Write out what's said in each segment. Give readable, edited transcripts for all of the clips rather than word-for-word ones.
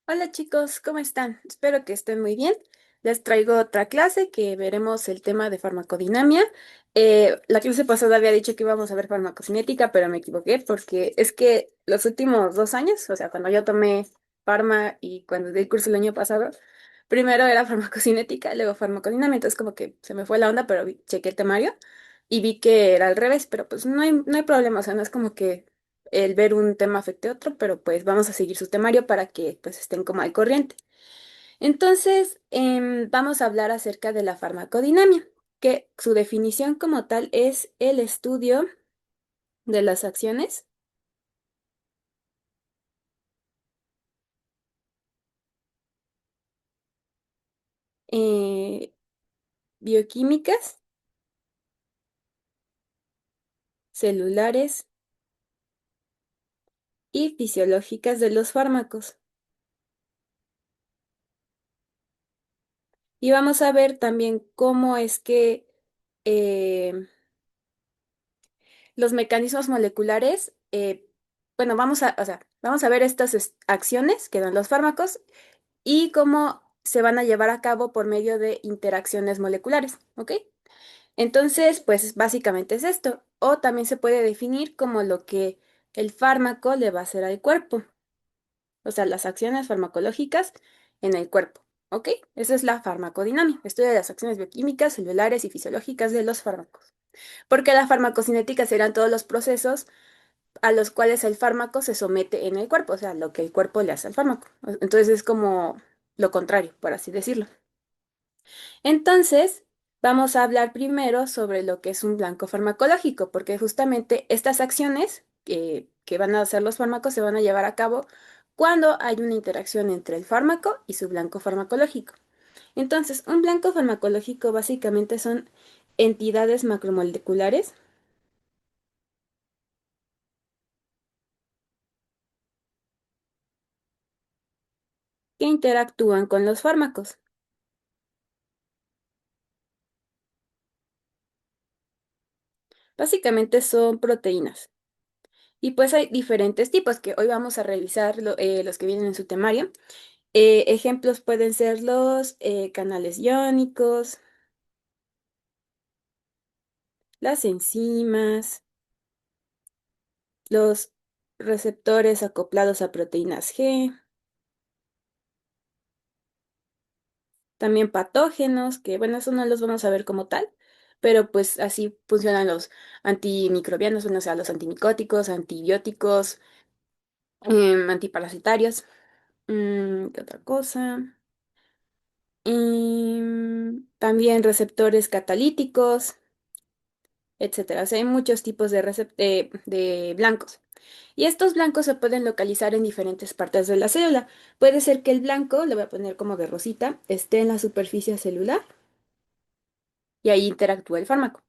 Hola chicos, ¿cómo están? Espero que estén muy bien. Les traigo otra clase que veremos el tema de farmacodinamia. La clase pasada había dicho que íbamos a ver farmacocinética, pero me equivoqué porque es que los últimos 2 años, o sea, cuando yo tomé farma y cuando di el curso el año pasado, primero era farmacocinética, luego farmacodinamia, entonces como que se me fue la onda, pero chequé el temario y vi que era al revés, pero pues no hay problema, o sea, no es como que el ver un tema afecte a otro, pero pues vamos a seguir su temario para que pues estén como al corriente. Entonces, vamos a hablar acerca de la farmacodinamia, que su definición como tal es el estudio de las acciones eh, bioquímicas, celulares y fisiológicas de los fármacos. Y vamos a ver también cómo es que eh, los mecanismos moleculares, bueno, o sea, vamos a ver estas acciones que dan los fármacos y cómo se van a llevar a cabo por medio de interacciones moleculares, ¿ok? Entonces, pues básicamente es esto. O también se puede definir como lo que el fármaco le va a hacer al cuerpo, o sea, las acciones farmacológicas en el cuerpo, ¿ok? Esa es la farmacodinamia, estudio de las acciones bioquímicas, celulares y fisiológicas de los fármacos. Porque la farmacocinética serán todos los procesos a los cuales el fármaco se somete en el cuerpo, o sea, lo que el cuerpo le hace al fármaco. Entonces es como lo contrario, por así decirlo. Entonces, vamos a hablar primero sobre lo que es un blanco farmacológico, porque justamente estas acciones que van a hacer los fármacos se van a llevar a cabo cuando hay una interacción entre el fármaco y su blanco farmacológico. Entonces, un blanco farmacológico básicamente son entidades macromoleculares que interactúan con los fármacos. Básicamente son proteínas. Y pues hay diferentes tipos que hoy vamos a revisar los que vienen en su temario. Ejemplos pueden ser los canales iónicos, las enzimas, los receptores acoplados a proteínas G, también patógenos, que bueno, eso no los vamos a ver como tal, pero pues así funcionan los antimicrobianos, bueno, o sea, los antimicóticos, antibióticos, antiparasitarios. ¿Qué otra cosa? También receptores catalíticos, etcétera. O sea, hay muchos tipos de blancos. Y estos blancos se pueden localizar en diferentes partes de la célula. Puede ser que el blanco, le voy a poner como de rosita, esté en la superficie celular y ahí interactúa el fármaco.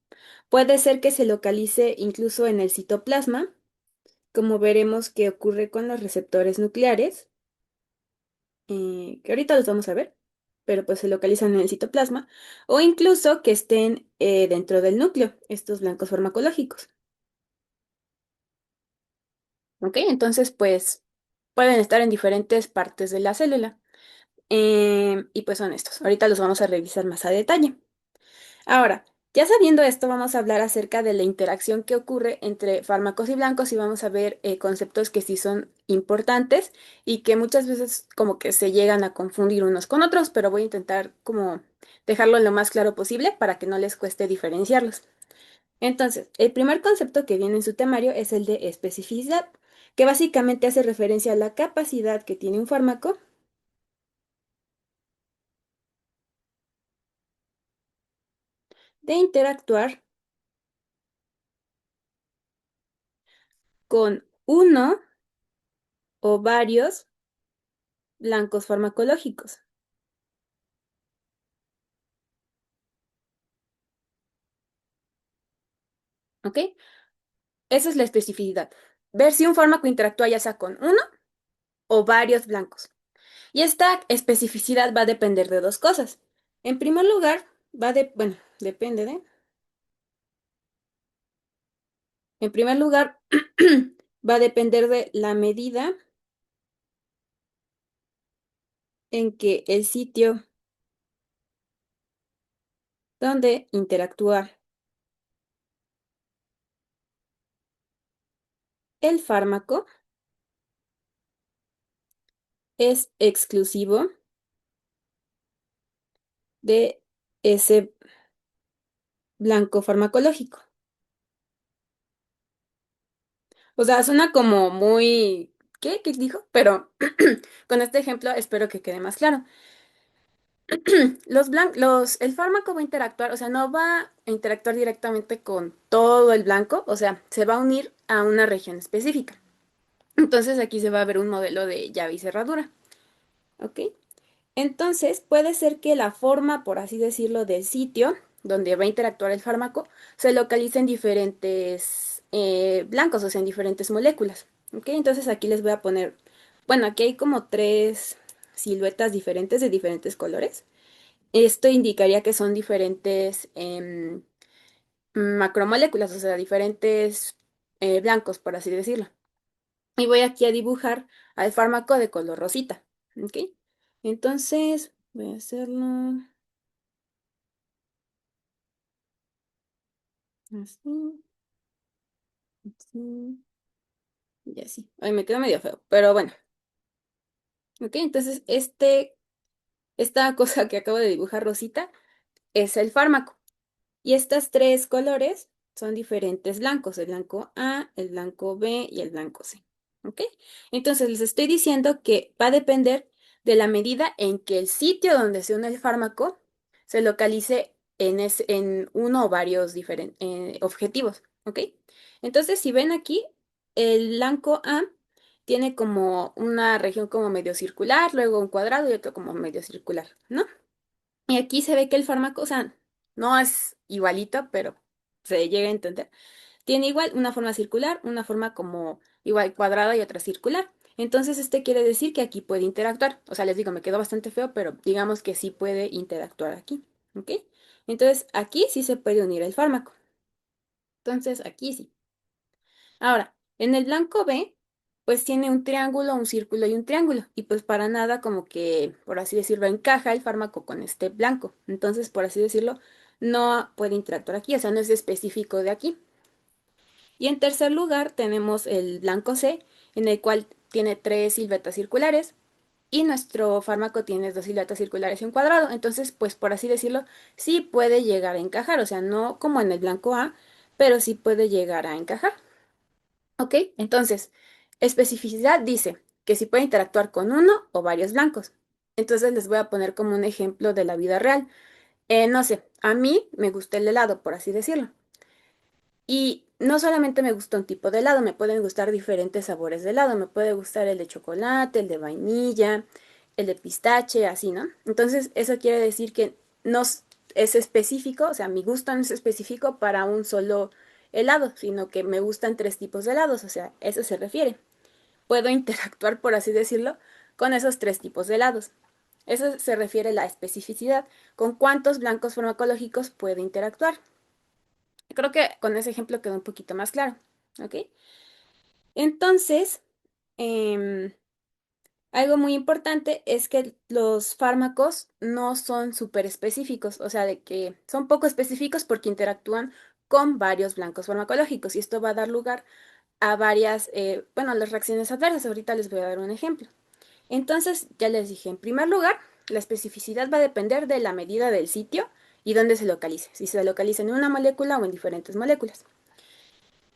Puede ser que se localice incluso en el citoplasma, como veremos que ocurre con los receptores nucleares, que ahorita los vamos a ver, pero pues se localizan en el citoplasma, o incluso que estén dentro del núcleo, estos blancos farmacológicos. ¿Ok? Entonces, pues pueden estar en diferentes partes de la célula. Y pues son estos. Ahorita los vamos a revisar más a detalle. Ahora, ya sabiendo esto, vamos a hablar acerca de la interacción que ocurre entre fármacos y blancos y vamos a ver conceptos que sí son importantes y que muchas veces como que se llegan a confundir unos con otros, pero voy a intentar como dejarlo lo más claro posible para que no les cueste diferenciarlos. Entonces, el primer concepto que viene en su temario es el de especificidad, que básicamente hace referencia a la capacidad que tiene un fármaco de interactuar con uno o varios blancos farmacológicos. ¿Ok? Esa es la especificidad. Ver si un fármaco interactúa ya sea con uno o varios blancos. Y esta especificidad va a depender de dos cosas. En primer lugar, bueno, depende de. En primer lugar, va a depender de la medida en que el sitio donde interactúa el fármaco es exclusivo de ese blanco farmacológico. O sea, suena como muy... ¿Qué? ¿Qué dijo? Pero con este ejemplo espero que quede más claro. El fármaco va a interactuar, o sea, no va a interactuar directamente con todo el blanco, o sea, se va a unir a una región específica. Entonces aquí se va a ver un modelo de llave y cerradura, ¿ok? Entonces puede ser que la forma, por así decirlo, del sitio donde va a interactuar el fármaco se localice en diferentes blancos, o sea, en diferentes moléculas, ¿ok? Entonces aquí les voy a poner, bueno, aquí hay como tres siluetas diferentes de diferentes colores. Esto indicaría que son diferentes macromoléculas, o sea, diferentes blancos, por así decirlo. Y voy aquí a dibujar al fármaco de color rosita. ¿Ok? Entonces, voy a hacerlo así, así y así. Ay, me quedó medio feo, pero bueno. ¿Ok? Entonces, esta cosa que acabo de dibujar rosita es el fármaco. Y estas tres colores son diferentes blancos, el blanco A, el blanco B y el blanco C. ¿Ok? Entonces les estoy diciendo que va a depender de la medida en que el sitio donde se une el fármaco se localice en uno o varios diferentes objetivos. ¿Ok? Entonces, si ven aquí, el blanco A tiene como una región como medio circular, luego un cuadrado y otro como medio circular, ¿no? Y aquí se ve que el fármaco, o sea, no es igualito, pero se llega a entender. Tiene igual una forma circular, una forma como igual cuadrada y otra circular. Entonces, este quiere decir que aquí puede interactuar. O sea, les digo, me quedó bastante feo, pero digamos que sí puede interactuar aquí. ¿Ok? Entonces, aquí sí se puede unir el fármaco. Entonces, aquí sí. Ahora, en el blanco B, pues tiene un triángulo, un círculo y un triángulo. Y pues para nada como que, por así decirlo, encaja el fármaco con este blanco. Entonces, por así decirlo, no puede interactuar aquí, o sea, no es específico de aquí. Y en tercer lugar tenemos el blanco C, en el cual tiene tres siluetas circulares. Y nuestro fármaco tiene dos siluetas circulares y un cuadrado. Entonces, pues por así decirlo, sí puede llegar a encajar. O sea, no como en el blanco A, pero sí puede llegar a encajar. ¿Ok? Entonces, especificidad dice que si puede interactuar con uno o varios blancos. Entonces les voy a poner como un ejemplo de la vida real. No sé, a mí me gusta el helado, por así decirlo. Y no solamente me gusta un tipo de helado, me pueden gustar diferentes sabores de helado. Me puede gustar el de chocolate, el de vainilla, el de pistache, así, ¿no? Entonces, eso quiere decir que no es específico, o sea, mi gusto no es específico para un solo helado, sino que me gustan tres tipos de helados, o sea, eso se refiere. Puedo interactuar, por así decirlo, con esos tres tipos de helados. Eso se refiere a la especificidad, con cuántos blancos farmacológicos puede interactuar. Creo que con ese ejemplo quedó un poquito más claro, ¿ok? Entonces, em, algo muy importante es que los fármacos no son súper específicos, o sea, de que son poco específicos porque interactúan con varios blancos farmacológicos y esto va a dar lugar a varias, bueno, las reacciones adversas. Ahorita les voy a dar un ejemplo. Entonces, ya les dije, en primer lugar, la especificidad va a depender de la medida del sitio y dónde se localice, si se localiza en una molécula o en diferentes moléculas.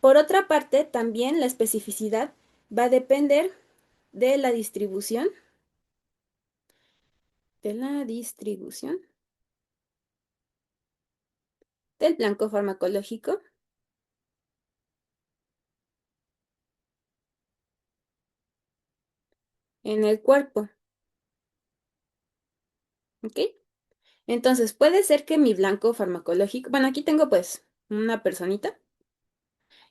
Por otra parte, también la especificidad va a depender de la distribución del blanco farmacológico en el cuerpo, ¿ok? Entonces, puede ser que mi blanco farmacológico, bueno, aquí tengo pues una personita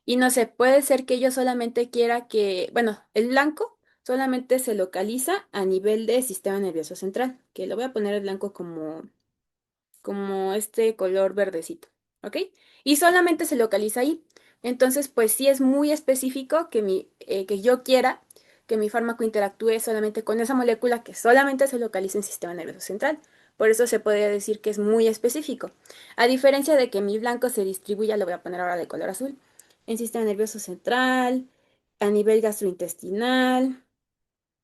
y no sé, puede ser que yo solamente quiera que, bueno, el blanco solamente se localiza a nivel de sistema nervioso central, que lo voy a poner el blanco como este color verdecito, ¿ok? Y solamente se localiza ahí. Entonces, pues sí es muy específico que yo quiera que mi fármaco interactúe solamente con esa molécula que solamente se localiza en el sistema nervioso central. Por eso se podría decir que es muy específico. A diferencia de que mi blanco se distribuya, lo voy a poner ahora de color azul, en sistema nervioso central, a nivel gastrointestinal,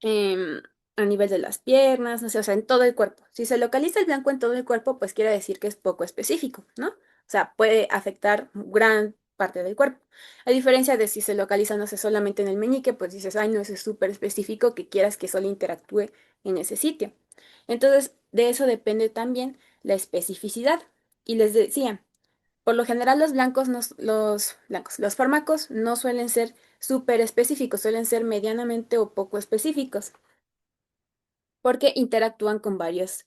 em, a nivel de las piernas, no sé, o sea, en todo el cuerpo. Si se localiza el blanco en todo el cuerpo, pues quiere decir que es poco específico, ¿no? O sea, puede afectar gran parte del cuerpo. A diferencia de si se localiza, no sé, solamente en el meñique, pues dices, ay, no, eso es súper específico que quieras que solo interactúe en ese sitio. Entonces, de eso depende también la especificidad. Y les decía, por lo general los fármacos no suelen ser súper específicos, suelen ser medianamente o poco específicos, porque interactúan con varios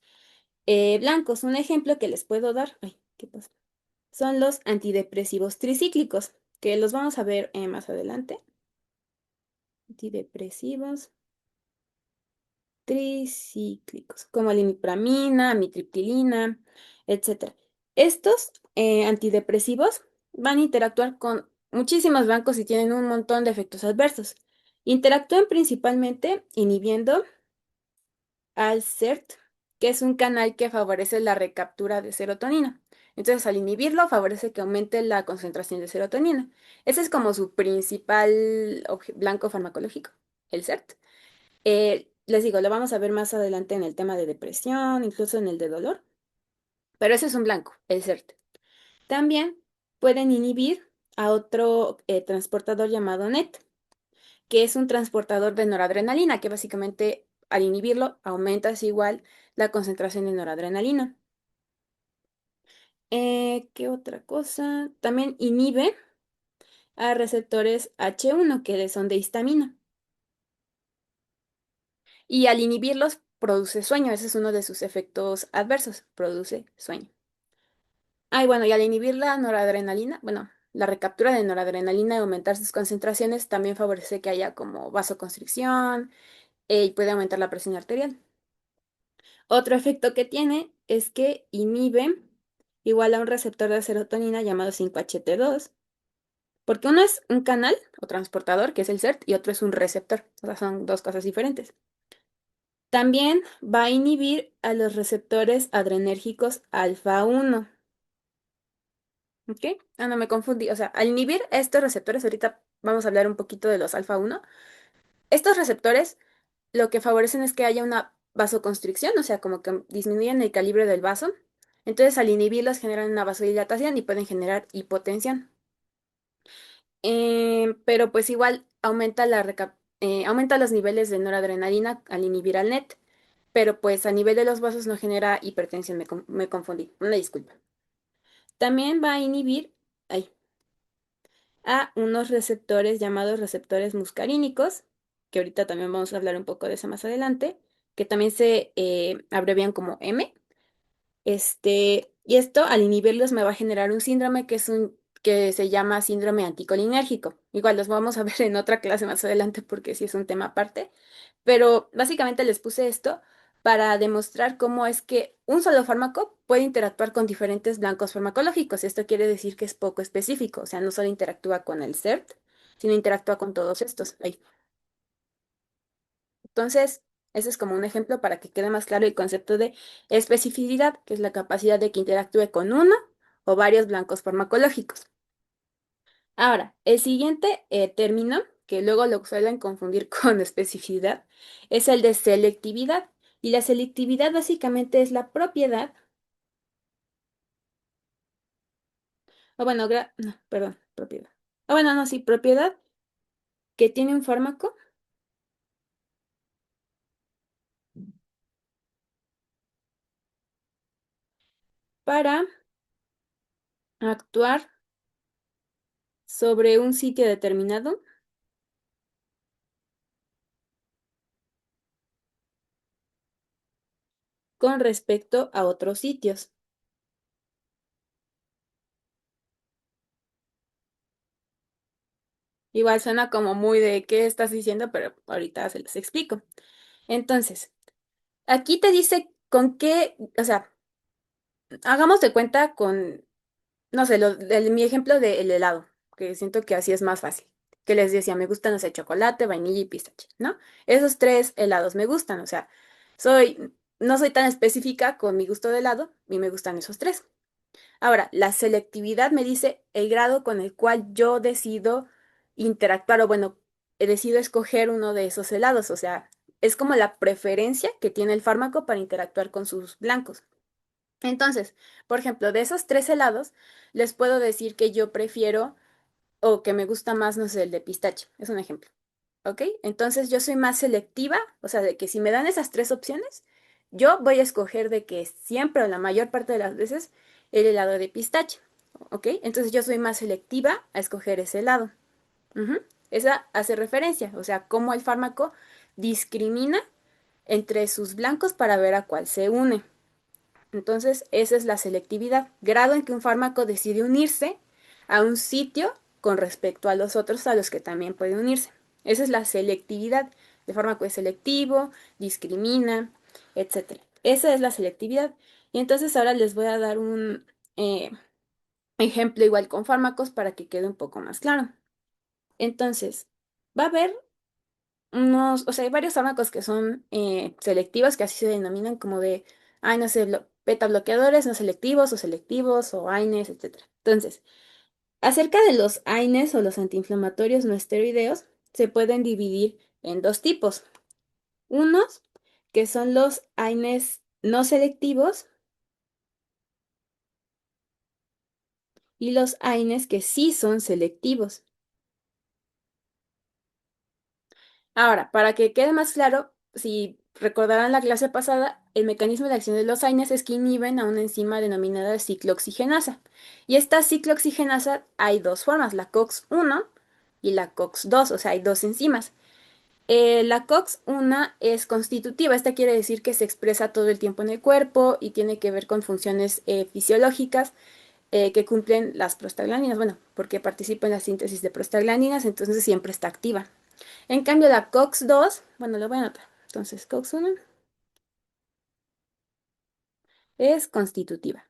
blancos. Un ejemplo que les puedo dar, ay, ¿qué pasa? Son los antidepresivos tricíclicos, que los vamos a ver más adelante. Antidepresivos tricíclicos, como la imipramina, amitriptilina, etcétera. Estos antidepresivos van a interactuar con muchísimos blancos y tienen un montón de efectos adversos. Interactúan principalmente inhibiendo al CERT, que es un canal que favorece la recaptura de serotonina. Entonces, al inhibirlo, favorece que aumente la concentración de serotonina. Ese es como su principal blanco farmacológico, el CERT. Les digo, lo vamos a ver más adelante en el tema de depresión, incluso en el de dolor, pero ese es un blanco, el CERT. También pueden inhibir a otro transportador llamado NET, que es un transportador de noradrenalina, que básicamente al inhibirlo aumentas igual la concentración de noradrenalina. ¿Qué otra cosa? También inhibe a receptores H1, que son de histamina. Y al inhibirlos produce sueño, ese es uno de sus efectos adversos, produce sueño. Ah, y bueno, y al inhibir la noradrenalina, bueno, la recaptura de noradrenalina y aumentar sus concentraciones también favorece que haya como vasoconstricción y puede aumentar la presión arterial. Otro efecto que tiene es que inhibe igual a un receptor de serotonina llamado 5-HT2, porque uno es un canal o transportador, que es el CERT, y otro es un receptor, o sea, son dos cosas diferentes. También va a inhibir a los receptores adrenérgicos alfa 1. ¿Ok? Ah, no, me confundí. O sea, al inhibir estos receptores, ahorita vamos a hablar un poquito de los alfa 1. Estos receptores lo que favorecen es que haya una vasoconstricción, o sea, como que disminuyen el calibre del vaso. Entonces, al inhibirlos generan una vasodilatación y pueden generar hipotensión. Pero pues igual aumenta los niveles de noradrenalina al inhibir al NET, pero pues a nivel de los vasos no genera hipertensión, me confundí, una disculpa. También va a inhibir ay, a unos receptores llamados receptores muscarínicos, que ahorita también vamos a hablar un poco de eso más adelante, que también se abrevian como M. Y esto al inhibirlos me va a generar un síndrome que se llama síndrome anticolinérgico. Igual los vamos a ver en otra clase más adelante porque sí es un tema aparte. Pero básicamente les puse esto para demostrar cómo es que un solo fármaco puede interactuar con diferentes blancos farmacológicos. Esto quiere decir que es poco específico, o sea, no solo interactúa con el CERT, sino interactúa con todos estos. Ahí. Entonces, ese es como un ejemplo para que quede más claro el concepto de especificidad, que es la capacidad de que interactúe con uno o varios blancos farmacológicos. Ahora, el siguiente término, que luego lo suelen confundir con especificidad, es el de selectividad. Y la selectividad básicamente es la propiedad, o bueno, no, perdón, propiedad. O bueno, no, sí, propiedad que tiene un fármaco para actuar sobre un sitio determinado con respecto a otros sitios. Igual suena como muy de qué estás diciendo, pero ahorita se los explico. Entonces, aquí te dice con qué, o sea, hagamos de cuenta con, no sé, mi ejemplo del helado, que siento que así es más fácil. que les decía, me gustan, no sé, chocolate, vainilla y pistache, ¿no? Esos tres helados me gustan, o sea, no soy tan específica con mi gusto de helado y me gustan esos tres. Ahora, la selectividad me dice el grado con el cual yo decido interactuar o bueno, decido escoger uno de esos helados, o sea, es como la preferencia que tiene el fármaco para interactuar con sus blancos. Entonces, por ejemplo, de esos tres helados, les puedo decir que yo prefiero o que me gusta más, no sé, el de pistache. Es un ejemplo. ¿Ok? Entonces yo soy más selectiva, o sea, de que si me dan esas tres opciones, yo voy a escoger de que siempre o la mayor parte de las veces el helado de pistache. ¿Ok? Entonces yo soy más selectiva a escoger ese helado. Ujú. Esa hace referencia, o sea, cómo el fármaco discrimina entre sus blancos para ver a cuál se une. Entonces, esa es la selectividad, grado en que un fármaco decide unirse a un sitio con respecto a los otros a los que también puede unirse. Esa es la selectividad. El fármaco es selectivo, discrimina, etcétera. Esa es la selectividad. Y entonces ahora les voy a dar un ejemplo igual con fármacos para que quede un poco más claro. Entonces, va a haber o sea, hay varios fármacos que son selectivos, que así se denominan como de, ay, no sé, beta bloqueadores no selectivos o AINES, etcétera. Entonces, acerca de los AINES o los antiinflamatorios no esteroideos, se pueden dividir en dos tipos. Unos que son los AINES no selectivos y los AINES que sí son selectivos. Ahora, para que quede más claro, si recordarán la clase pasada, el mecanismo de acción de los AINES es que inhiben a una enzima denominada ciclooxigenasa. Y esta ciclooxigenasa hay dos formas, la COX-1 y la COX-2, o sea, hay dos enzimas. La COX-1 es constitutiva, esta quiere decir que se expresa todo el tiempo en el cuerpo y tiene que ver con funciones fisiológicas que cumplen las prostaglandinas, bueno, porque participa en la síntesis de prostaglandinas, entonces siempre está activa. En cambio, la COX-2, bueno, lo voy a anotar. Entonces, COX-1 es constitutiva.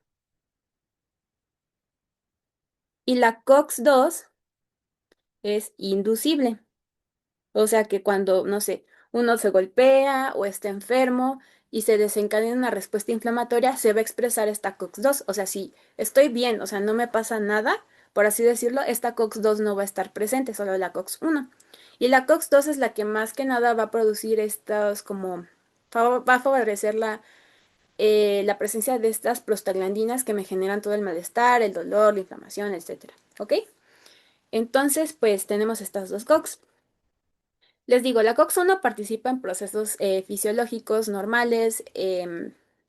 Y la COX-2 es inducible. O sea que cuando, no sé, uno se golpea o está enfermo y se desencadena una respuesta inflamatoria, se va a expresar esta COX-2. O sea, si estoy bien, o sea, no me pasa nada, por así decirlo, esta COX-2 no va a estar presente, solo la COX-1. Y la COX-2 es la que más que nada va a producir estos como, va a favorecer la presencia de estas prostaglandinas que me generan todo el malestar, el dolor, la inflamación, etcétera. ¿Ok? Entonces, pues tenemos estas dos COX. Les digo, la COX-1 participa en procesos fisiológicos normales,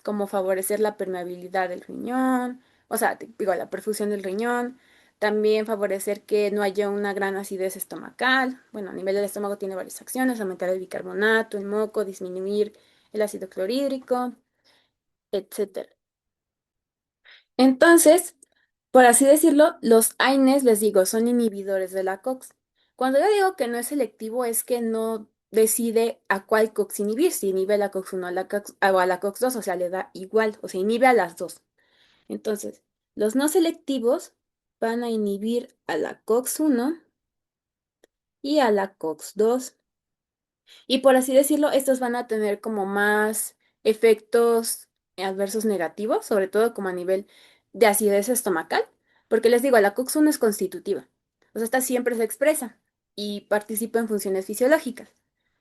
como favorecer la permeabilidad del riñón, o sea, digo, la perfusión del riñón, también favorecer que no haya una gran acidez estomacal. Bueno, a nivel del estómago tiene varias acciones, aumentar el bicarbonato, el moco, disminuir el ácido clorhídrico, etcétera. Entonces, por así decirlo, los AINES, les digo, son inhibidores de la COX. Cuando yo digo que no es selectivo, es que no decide a cuál COX inhibir, si inhibe a la COX-1 o a la COX-2, o sea, le da igual, o sea, inhibe a las dos. Entonces, los no selectivos van a inhibir a la COX-1 y a la COX-2. Y por así decirlo, estos van a tener como más efectos adversos negativos, sobre todo como a nivel de acidez estomacal, porque les digo, la COX-1 es constitutiva, o sea, esta siempre se expresa y participa en funciones fisiológicas.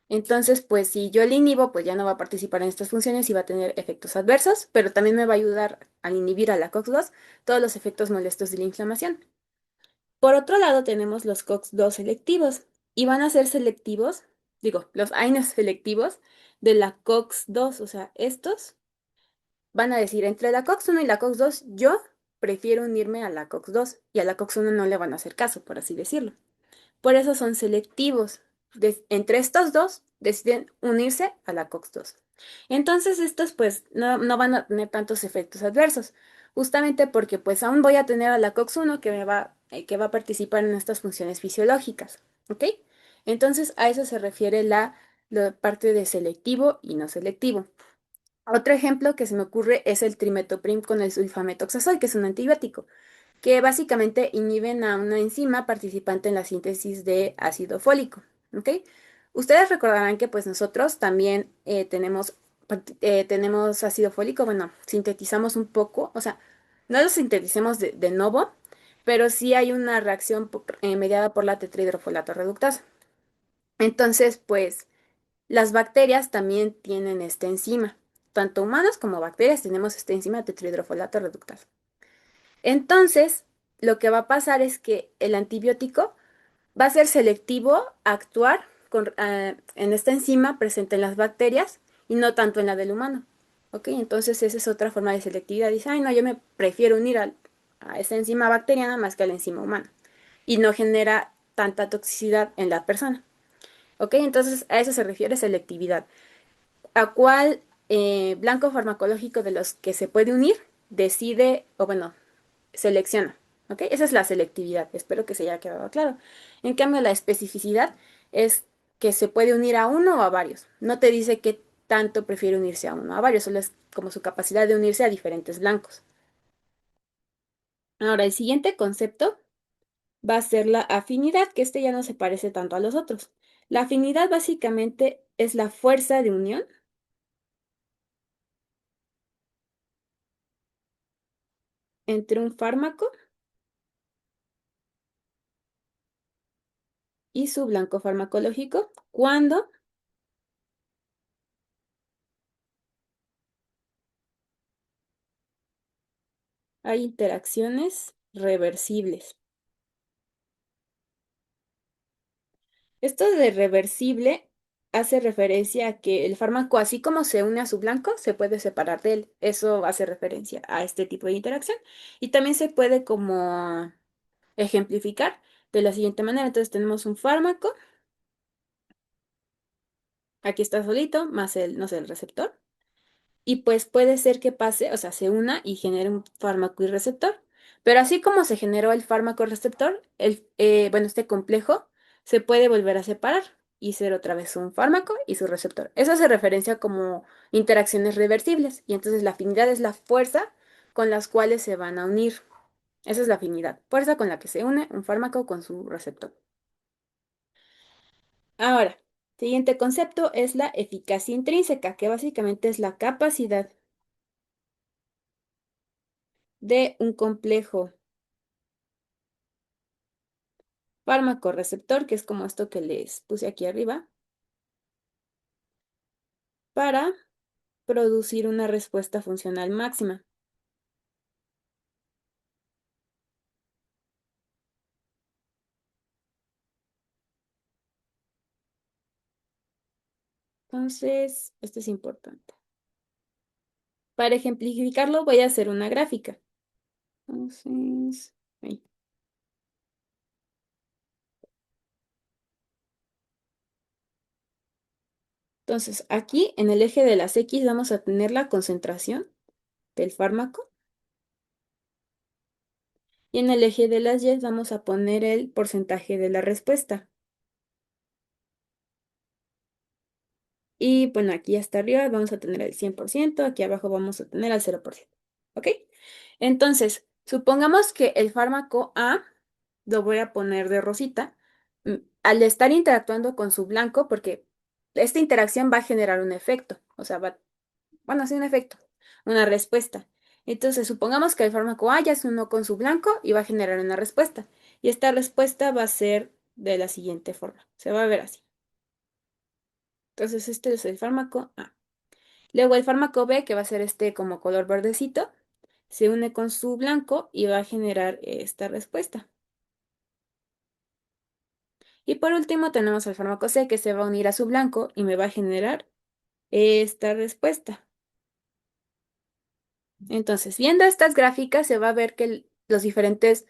Entonces, pues si yo el inhibo, pues ya no va a participar en estas funciones y va a tener efectos adversos, pero también me va a ayudar al inhibir a la COX-2 todos los efectos molestos de la inflamación. Por otro lado, tenemos los COX-2 selectivos y van a ser selectivos, digo, los AINES selectivos de la COX-2, o sea, estos van a decir entre la COX-1 y la COX-2, yo prefiero unirme a la COX-2 y a la COX-1 no le van a hacer caso, por así decirlo. Por eso son selectivos. Entre estos dos deciden unirse a la COX-2. Entonces estos pues no van a tener tantos efectos adversos, justamente porque pues aún voy a tener a la COX-1 que va a participar en estas funciones fisiológicas. ¿Ok? Entonces a eso se refiere la parte de selectivo y no selectivo. Otro ejemplo que se me ocurre es el trimetoprim con el sulfametoxazol, que es un antibiótico. que básicamente inhiben a una enzima participante en la síntesis de ácido fólico, ¿ok? Ustedes recordarán que pues nosotros también tenemos ácido fólico, bueno, sintetizamos un poco, o sea, no lo sinteticemos de nuevo, pero sí hay una reacción mediada por la tetrahidrofolato reductasa. Entonces, pues las bacterias también tienen esta enzima. Tanto humanos como bacterias tenemos esta enzima tetrahidrofolato reductasa. Entonces, lo que va a pasar es que el antibiótico va a ser selectivo a actuar en esta enzima presente en las bacterias y no tanto en la del humano. ¿Ok? Entonces, esa es otra forma de selectividad. Dice, ay, no, yo me prefiero unir a esa enzima bacteriana más que a la enzima humana. Y no genera tanta toxicidad en la persona. ¿Ok? Entonces, a eso se refiere selectividad. ¿A cuál blanco farmacológico de los que se puede unir decide, o bueno, selecciona? ¿Ok? Esa es la selectividad. Espero que se haya quedado claro. En cambio, la especificidad es que se puede unir a uno o a varios. No te dice qué tanto prefiere unirse a uno o a varios, solo es como su capacidad de unirse a diferentes blancos. Ahora, el siguiente concepto va a ser la afinidad, que este ya no se parece tanto a los otros. La afinidad básicamente es la fuerza de unión entre un fármaco y su blanco farmacológico cuando hay interacciones reversibles. Esto de reversible hace referencia a que el fármaco, así como se une a su blanco, se puede separar de él. Eso hace referencia a este tipo de interacción. Y también se puede como ejemplificar de la siguiente manera. Entonces tenemos un fármaco, aquí está solito, más el, no sé, el receptor. Y pues puede ser que pase, o sea, se una y genere un fármaco y receptor. Pero así como se generó el fármaco receptor, bueno, este complejo se puede volver a separar y ser otra vez un fármaco y su receptor. Eso se referencia como interacciones reversibles. Y entonces la afinidad es la fuerza con las cuales se van a unir. Esa es la afinidad, fuerza con la que se une un fármaco con su receptor. Ahora, siguiente concepto es la eficacia intrínseca, que básicamente es la capacidad de un complejo fármaco receptor, que es como esto que les puse aquí arriba, para producir una respuesta funcional máxima. Entonces, esto es importante. Para ejemplificarlo, voy a hacer una gráfica. Entonces, ahí. Entonces, aquí en el eje de las X vamos a tener la concentración del fármaco y en el eje de las Y vamos a poner el porcentaje de la respuesta. Y bueno, aquí hasta arriba vamos a tener el 100%, aquí abajo vamos a tener el 0%. ¿Ok? Entonces, supongamos que el fármaco A, lo voy a poner de rosita, al estar interactuando con su blanco, porque esta interacción va a generar un efecto, o sea, bueno, sí, un efecto, una respuesta. Entonces, supongamos que el fármaco A ya se unió con su blanco y va a generar una respuesta. Y esta respuesta va a ser de la siguiente forma, se va a ver así. Entonces, este es el fármaco A. Luego el fármaco B, que va a ser este como color verdecito, se une con su blanco y va a generar esta respuesta. Y por último tenemos el fármaco C, que se va a unir a su blanco y me va a generar esta respuesta. Entonces, viendo estas gráficas, se va a ver que los diferentes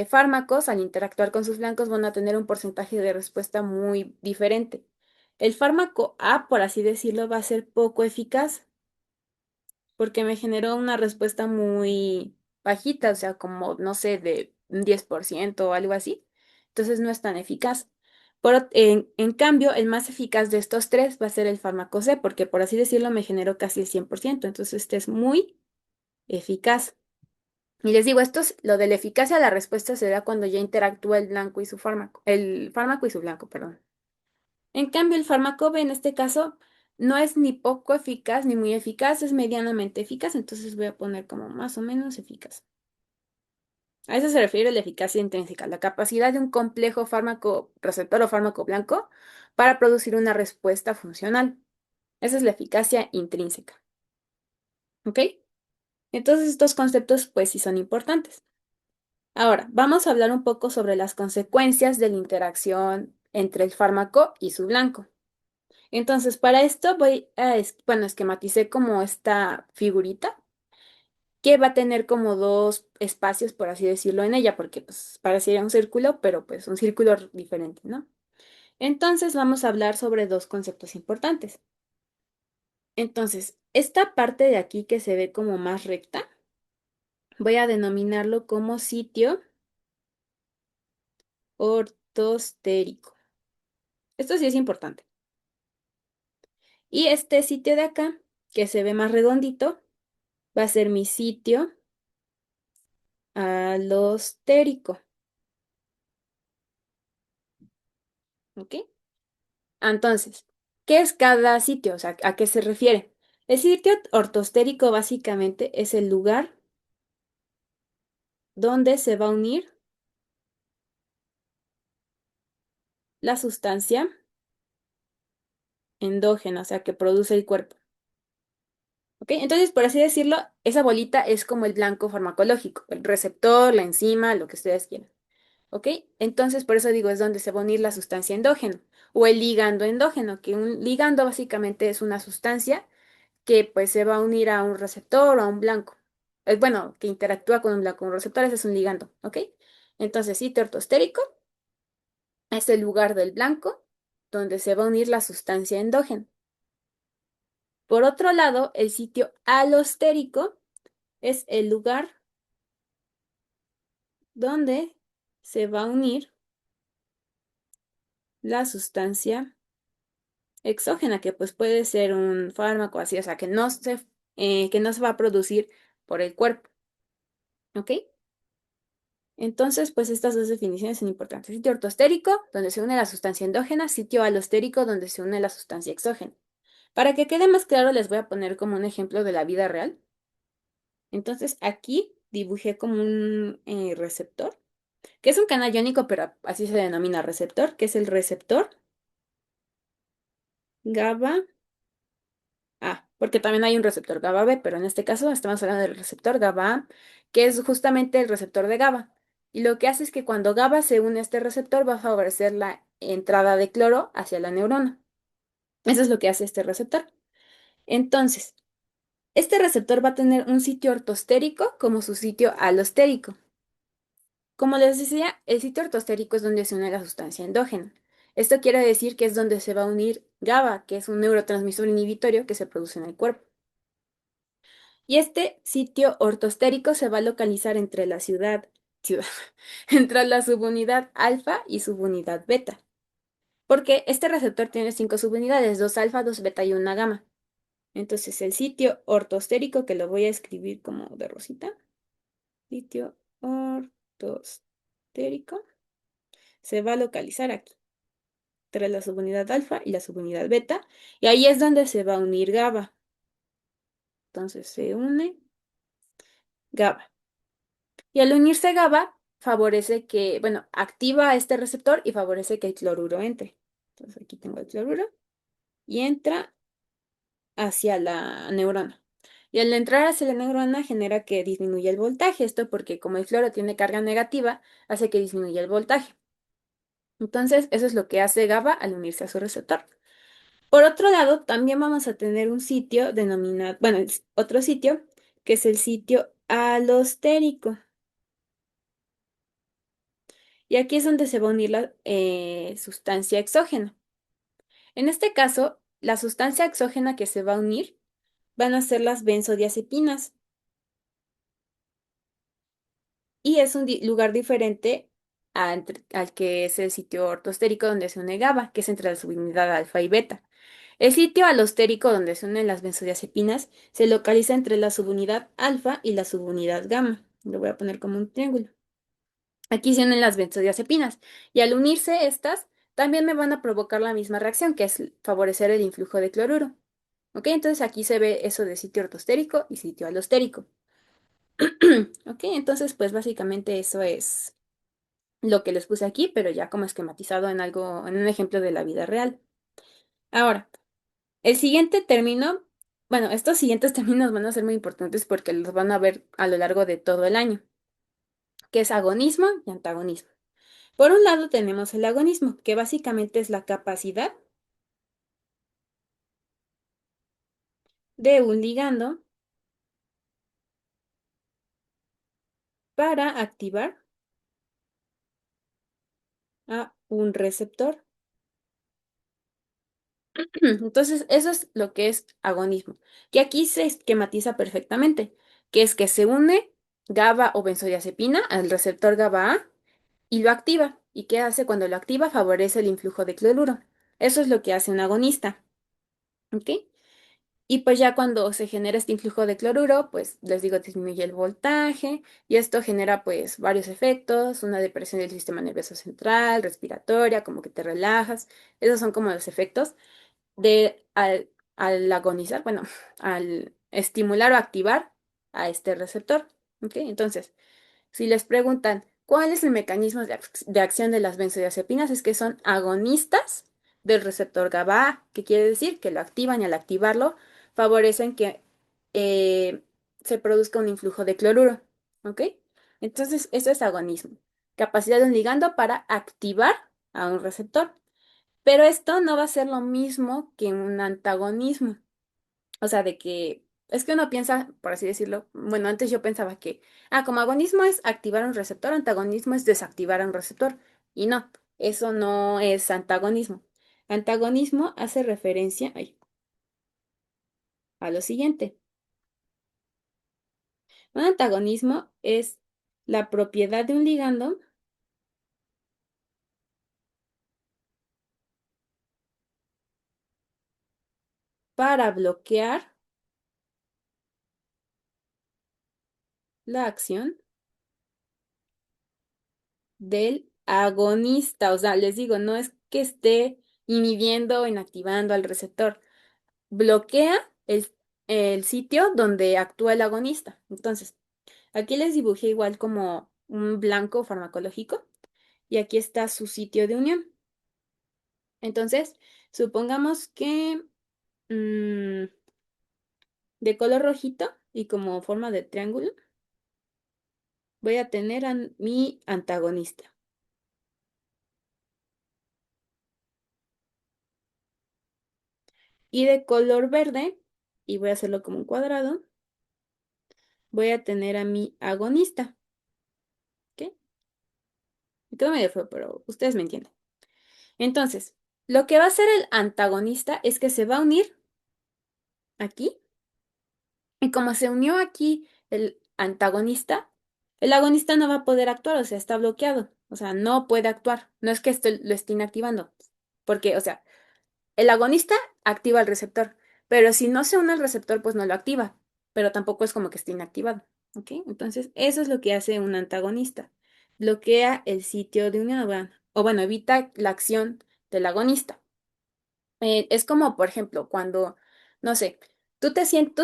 fármacos, al interactuar con sus blancos, van a tener un porcentaje de respuesta muy diferente. El fármaco A, por así decirlo, va a ser poco eficaz porque me generó una respuesta muy bajita, o sea, como, no sé, de un 10% o algo así. Entonces no es tan eficaz. En cambio, el más eficaz de estos tres va a ser el fármaco C, porque por así decirlo me generó casi el 100%. Entonces este es muy eficaz. Y les digo, lo de la eficacia de la respuesta se da cuando ya interactúa el blanco y su fármaco, el fármaco y su blanco, perdón. En cambio, el fármaco B en este caso no es ni poco eficaz ni muy eficaz, es medianamente eficaz, entonces voy a poner como más o menos eficaz. A eso se refiere la eficacia intrínseca, la capacidad de un complejo fármaco receptor o fármaco blanco para producir una respuesta funcional. Esa es la eficacia intrínseca. ¿Ok? Entonces estos conceptos pues sí son importantes. Ahora, vamos a hablar un poco sobre las consecuencias de la interacción entre el fármaco y su blanco. Entonces, para esto voy a, bueno, esquematicé como esta figurita que va a tener como dos espacios, por así decirlo, en ella, porque pues parecería un círculo, pero pues un círculo diferente, ¿no? Entonces, vamos a hablar sobre dos conceptos importantes. Entonces, esta parte de aquí que se ve como más recta, voy a denominarlo como sitio ortostérico. Esto sí es importante. Y este sitio de acá, que se ve más redondito, va a ser mi sitio alostérico. ¿Ok? Entonces, ¿qué es cada sitio? O sea, ¿a qué se refiere? El sitio ortostérico básicamente es el lugar donde se va a unir la sustancia endógena, o sea, que produce el cuerpo. ¿Ok? Entonces, por así decirlo, esa bolita es como el blanco farmacológico, el receptor, la enzima, lo que ustedes quieran. ¿Ok? Entonces, por eso digo, es donde se va a unir la sustancia endógena o el ligando endógeno, que un ligando básicamente es una sustancia que pues se va a unir a un receptor o a un blanco. Bueno, que interactúa con un blanco, un receptor, ese es un ligando, ¿ok? Entonces, sitio ortostérico es el lugar del blanco donde se va a unir la sustancia endógena. Por otro lado, el sitio alostérico es el lugar donde se va a unir la sustancia exógena, que pues puede ser un fármaco así, o sea, que no se va a producir por el cuerpo, ¿ok? Entonces, pues estas dos definiciones son importantes. Sitio ortostérico, donde se une la sustancia endógena, sitio alostérico, donde se une la sustancia exógena. Para que quede más claro, les voy a poner como un ejemplo de la vida real. Entonces, aquí dibujé como un receptor, que es un canal iónico, pero así se denomina receptor, que es el receptor GABA A, porque también hay un receptor GABA B, pero en este caso estamos hablando del receptor GABA A, que es justamente el receptor de GABA. Y lo que hace es que cuando GABA se une a este receptor va a favorecer la entrada de cloro hacia la neurona. Eso es lo que hace este receptor. Entonces, este receptor va a tener un sitio ortostérico como su sitio alostérico. Como les decía, el sitio ortostérico es donde se une la sustancia endógena. Esto quiere decir que es donde se va a unir GABA, que es un neurotransmisor inhibitorio que se produce en el cuerpo. Y este sitio ortostérico se va a localizar entre ciudad, entre la subunidad alfa y subunidad beta, porque este receptor tiene 5 subunidades, 2 alfa, 2 beta y una gamma. Entonces el sitio ortostérico, que lo voy a escribir como de rosita, sitio ortostérico, se va a localizar aquí, entre la subunidad alfa y la subunidad beta, y ahí es donde se va a unir GABA. Entonces se une GABA. Y al unirse GABA, favorece que, bueno, activa este receptor y favorece que el cloruro entre. Entonces aquí tengo el cloruro y entra hacia la neurona. Y al entrar hacia la neurona genera que disminuya el voltaje. Esto porque como el cloro tiene carga negativa, hace que disminuya el voltaje. Entonces, eso es lo que hace GABA al unirse a su receptor. Por otro lado, también vamos a tener un sitio denominado, bueno, otro sitio, que es el sitio alostérico. Y aquí es donde se va a unir la sustancia exógena. En este caso, la sustancia exógena que se va a unir van a ser las benzodiazepinas. Y es un lugar diferente al que es el sitio ortostérico donde se une GABA, que es entre la subunidad alfa y beta. El sitio alostérico donde se unen las benzodiazepinas se localiza entre la subunidad alfa y la subunidad gamma. Lo voy a poner como un triángulo. Aquí se unen las benzodiazepinas y al unirse estas, también me van a provocar la misma reacción, que es favorecer el influjo de cloruro. ¿Ok? Entonces aquí se ve eso de sitio ortostérico y sitio alostérico. ¿Ok? Entonces, pues básicamente eso es lo que les puse aquí, pero ya como esquematizado en algo, en un ejemplo de la vida real. Ahora, el siguiente término, bueno, estos siguientes términos van a ser muy importantes porque los van a ver a lo largo de todo el año, que es agonismo y antagonismo. Por un lado tenemos el agonismo, que básicamente es la capacidad de un ligando para activar a un receptor. Entonces, eso es lo que es agonismo, que aquí se esquematiza perfectamente, que es que se une GABA o benzodiazepina al receptor GABA A y lo activa. ¿Y qué hace cuando lo activa? Favorece el influjo de cloruro. Eso es lo que hace un agonista. ¿Ok? Y pues ya cuando se genera este influjo de cloruro, pues les digo, disminuye el voltaje y esto genera pues varios efectos, una depresión del sistema nervioso central, respiratoria, como que te relajas. Esos son como los efectos de al agonizar, bueno, al estimular o activar a este receptor. ¿Ok? Entonces, si les preguntan cuál es el mecanismo de acción de las benzodiazepinas, es que son agonistas del receptor GABA, que quiere decir que lo activan y al activarlo favorecen que eh, se produzca un influjo de cloruro. ¿Ok? Entonces, eso es agonismo. Capacidad de un ligando para activar a un receptor. Pero esto no va a ser lo mismo que un antagonismo. O sea, de que es que uno piensa, por así decirlo, bueno, antes yo pensaba que, como agonismo es activar un receptor, antagonismo es desactivar a un receptor. Y no, eso no es antagonismo. Antagonismo hace referencia a lo siguiente. Un antagonismo es la propiedad de un ligando para bloquear la acción del agonista. O sea, les digo, no es que esté inhibiendo o inactivando al receptor. Bloquea el sitio donde actúa el agonista. Entonces, aquí les dibujé igual como un blanco farmacológico y aquí está su sitio de unión. Entonces, supongamos que mm, de color rojito y como forma de triángulo, voy a tener a mi antagonista. Y de color verde, y voy a hacerlo como un cuadrado, voy a tener a mi agonista. ¿Ok? Me quedó medio feo, pero ustedes me entienden. Entonces, lo que va a hacer el antagonista es que se va a unir aquí, y como se unió aquí el antagonista, el agonista no va a poder actuar, o sea, está bloqueado, o sea, no puede actuar. No es que esto lo esté inactivando, porque, o sea, el agonista activa el receptor, pero si no se une al receptor, pues no lo activa, pero tampoco es como que esté inactivado. ¿Ok? Entonces, eso es lo que hace un antagonista. Bloquea el sitio de unión, o bueno, evita la acción del agonista. Es como, por ejemplo, cuando, no sé, tú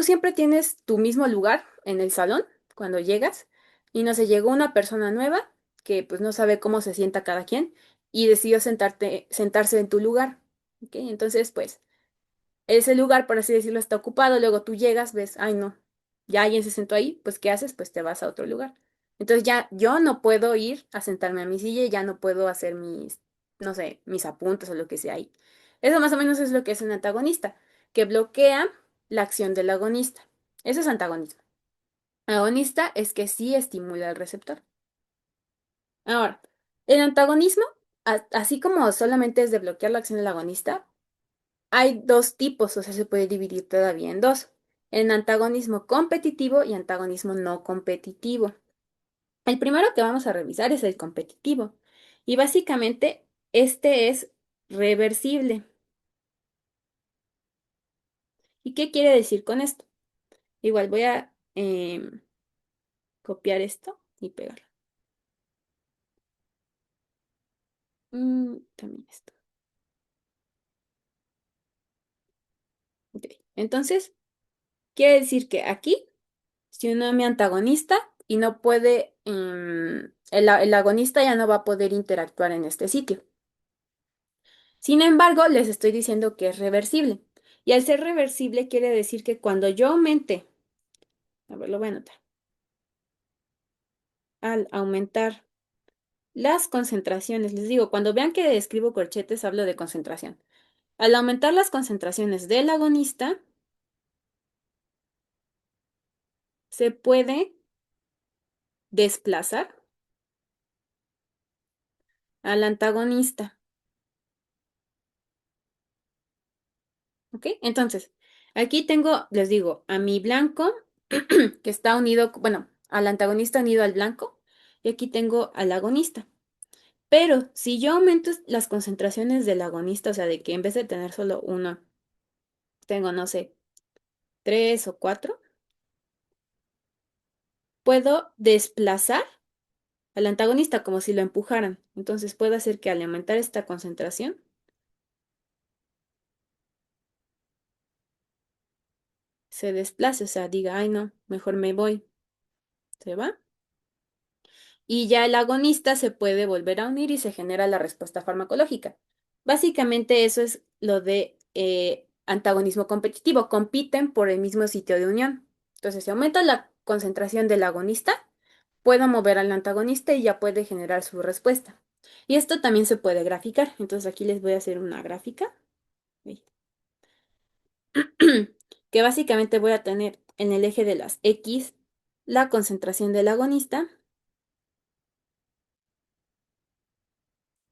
siempre tienes tu mismo lugar en el salón cuando llegas y no sé, llegó una persona nueva que pues no sabe cómo se sienta cada quien y decidió sentarse en tu lugar. ¿Ok? Entonces, pues ese lugar, por así decirlo, está ocupado, luego tú llegas, ves, ay no, ya alguien se sentó ahí, pues ¿qué haces? Pues te vas a otro lugar. Entonces ya yo no puedo ir a sentarme a mi silla y ya no puedo hacer mis, no sé, mis apuntes o lo que sea ahí. Eso más o menos es lo que es un antagonista, que bloquea la acción del agonista. Eso es antagonismo. Agonista es que sí estimula al receptor. Ahora, el antagonismo, así como solamente es de bloquear la acción del agonista, hay dos tipos, o sea, se puede dividir todavía en dos, en antagonismo competitivo y antagonismo no competitivo. El primero que vamos a revisar es el competitivo y básicamente este es reversible. ¿Y qué quiere decir con esto? Igual voy a copiar esto y pegarlo. También esto. Ok. Entonces, quiere decir que aquí, si uno es mi antagonista y no puede, el agonista ya no va a poder interactuar en este sitio. Sin embargo, les estoy diciendo que es reversible. Y al ser reversible quiere decir que cuando yo aumente, a ver, lo voy a anotar, al aumentar las concentraciones, les digo, cuando vean que escribo corchetes, hablo de concentración. Al aumentar las concentraciones del agonista, se puede desplazar al antagonista. ¿Ok? Entonces, aquí tengo, les digo, a mi blanco que está unido, bueno, al antagonista unido al blanco, y aquí tengo al agonista. Pero si yo aumento las concentraciones del agonista, o sea, de que en vez de tener solo uno, tengo, no sé, tres o cuatro, puedo desplazar al antagonista como si lo empujaran. Entonces puedo hacer que al aumentar esta concentración se desplace, o sea, diga, ay no, mejor me voy, se va. Y ya el agonista se puede volver a unir y se genera la respuesta farmacológica. Básicamente eso es lo de antagonismo competitivo, compiten por el mismo sitio de unión. Entonces, si aumenta la concentración del agonista, puedo mover al antagonista y ya puede generar su respuesta. Y esto también se puede graficar. Entonces, aquí les voy a hacer una gráfica. Ahí. Que básicamente voy a tener en el eje de las X la concentración del agonista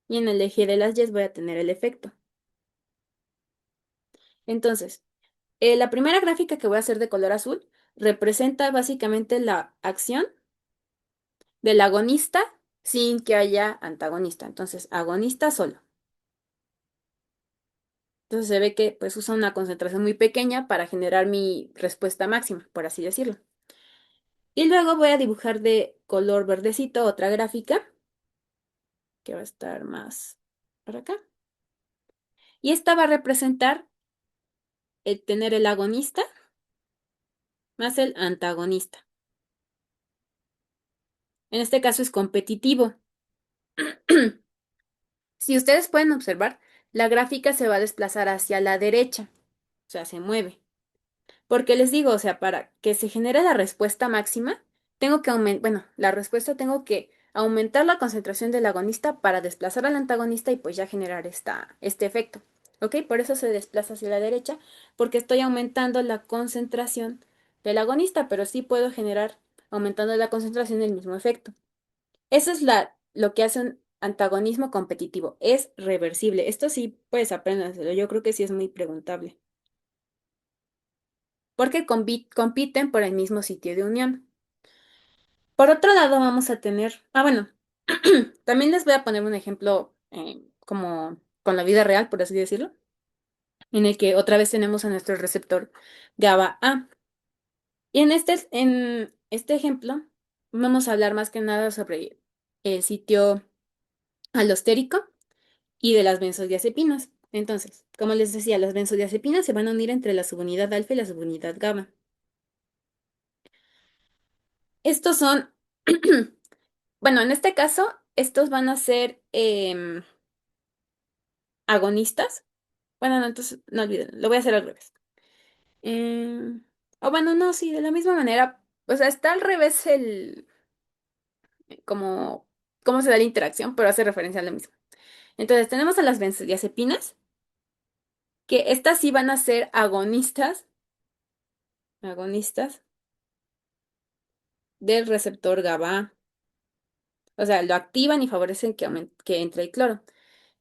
y en el eje de las Y voy a tener el efecto. Entonces, la primera gráfica que voy a hacer de color azul representa básicamente la acción del agonista sin que haya antagonista. Entonces, agonista solo. Entonces se ve que pues usa una concentración muy pequeña para generar mi respuesta máxima, por así decirlo. Y luego voy a dibujar de color verdecito otra gráfica que va a estar más por acá. Y esta va a representar el tener el agonista más el antagonista. En este caso es competitivo. Si ustedes pueden observar, la gráfica se va a desplazar hacia la derecha, o sea, se mueve. Porque les digo, o sea, para que se genere la respuesta máxima, tengo que aumentar, bueno, la respuesta tengo que aumentar la concentración del agonista para desplazar al antagonista y pues ya generar este efecto. ¿Ok? Por eso se desplaza hacia la derecha, porque estoy aumentando la concentración del agonista, pero sí puedo generar, aumentando la concentración, el mismo efecto. Eso es lo que hace un antagonismo competitivo. Es reversible. Esto sí, pues apréndanselo. Yo creo que sí es muy preguntable. Porque compiten por el mismo sitio de unión. Por otro lado, vamos a tener, bueno, también les voy a poner un ejemplo como con la vida real, por así decirlo, en el que otra vez tenemos a nuestro receptor GABA A. Y en este ejemplo vamos a hablar más que nada sobre el sitio alostérico y de las benzodiazepinas. Entonces, como les decía, las benzodiazepinas se van a unir entre la subunidad alfa y la subunidad gamma. Estos son, bueno, en este caso, estos van a ser agonistas. Bueno, no, entonces, no olviden, lo voy a hacer al revés. O bueno, no, sí, de la misma manera, o sea, está al revés como, cómo se da la interacción, pero hace referencia a lo mismo. Entonces, tenemos a las benzodiazepinas, que estas sí van a ser agonistas del receptor GABA. O sea, lo activan y favorecen que entre el cloro.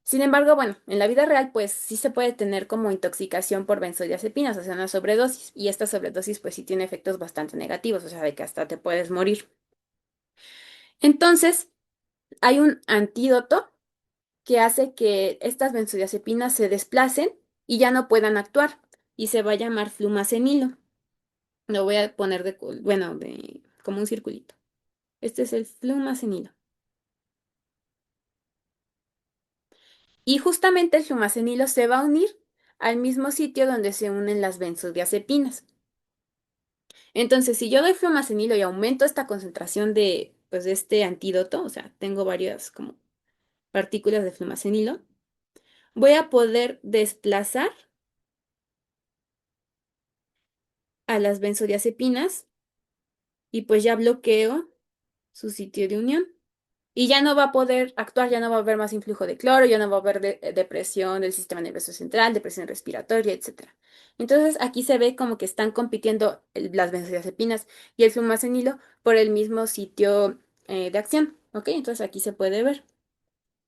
Sin embargo, bueno, en la vida real, pues sí se puede tener como intoxicación por benzodiazepinas, o sea, una sobredosis. Y esta sobredosis, pues sí tiene efectos bastante negativos, o sea, de que hasta te puedes morir. Entonces, hay un antídoto que hace que estas benzodiazepinas se desplacen y ya no puedan actuar. Y se va a llamar flumacenilo. Lo voy a poner bueno, como un circulito. Este es el flumacenilo. Y justamente el flumacenilo se va a unir al mismo sitio donde se unen las benzodiazepinas. Entonces, si yo doy flumacenilo y aumento esta concentración de, pues, de este antídoto, o sea, tengo varias como partículas de flumacenilo, voy a poder desplazar a las benzodiazepinas y pues ya bloqueo su sitio de unión. Y ya no va a poder actuar, ya no va a haber más influjo de cloro, ya no va a haber depresión del sistema nervioso central, depresión respiratoria, etcétera. Entonces aquí se ve como que están compitiendo las benzodiazepinas y el flumacenilo por el mismo sitio de acción, ¿ok? Entonces aquí se puede ver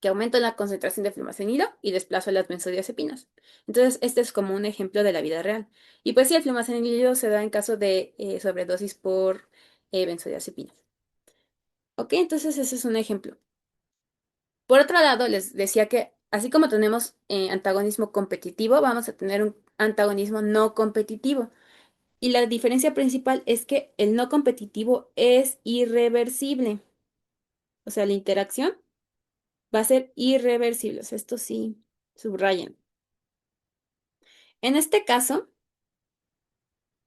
que aumento la concentración de flumacenilo y desplazo las benzodiazepinas. Entonces este es como un ejemplo de la vida real. Y pues sí, el flumacenilo se da en caso de sobredosis por benzodiazepinas. ¿Ok? Entonces ese es un ejemplo. Por otro lado, les decía que así como tenemos antagonismo competitivo, vamos a tener un antagonismo no competitivo. Y la diferencia principal es que el no competitivo es irreversible. O sea, la interacción va a ser irreversible. O sea, esto sí, subrayen. En este caso,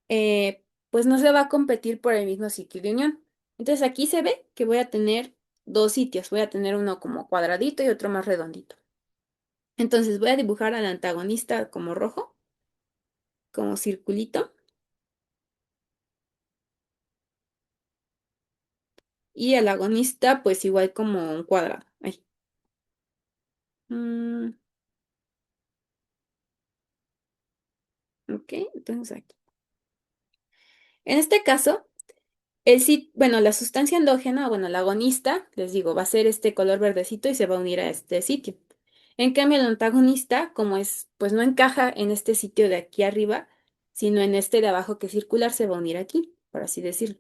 pues no se va a competir por el mismo sitio de unión. Entonces aquí se ve que voy a tener dos sitios. Voy a tener uno como cuadradito y otro más redondito. Entonces voy a dibujar al antagonista como rojo, como circulito, y al agonista pues igual como un cuadrado. Ahí. Mm, ok, entonces aquí. En este caso, bueno, la sustancia endógena, bueno, el agonista, les digo, va a ser este color verdecito y se va a unir a este sitio. En cambio, el antagonista, como es, pues no encaja en este sitio de aquí arriba, sino en este de abajo que es circular, se va a unir aquí, por así decirlo.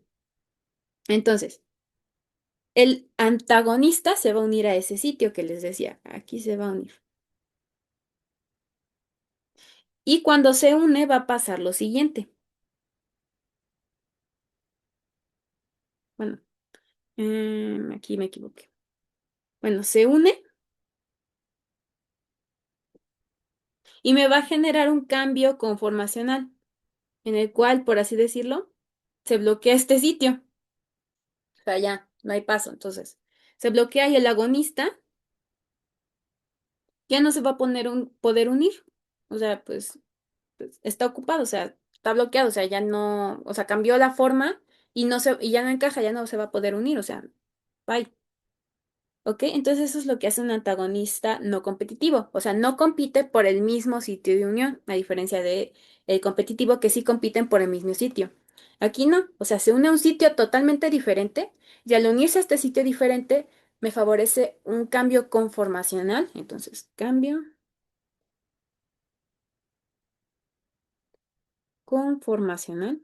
Entonces, el antagonista se va a unir a ese sitio que les decía, aquí se va a unir. Y cuando se une va a pasar lo siguiente. Bueno, aquí me equivoqué. Bueno, se une y me va a generar un cambio conformacional en el cual, por así decirlo, se bloquea este sitio. O sea, ya, no hay paso. Entonces, se bloquea y el agonista ya no se va a poder unir. O sea, pues, está ocupado, o sea, está bloqueado, o sea, ya no, o sea, cambió la forma y ya no encaja, ya no se va a poder unir, o sea, bye. ¿Ok? Entonces eso es lo que hace un antagonista no competitivo. O sea, no compite por el mismo sitio de unión, a diferencia de el competitivo que sí compiten por el mismo sitio. Aquí no. O sea, se une a un sitio totalmente diferente y al unirse a este sitio diferente me favorece un cambio conformacional. Entonces, cambio conformacional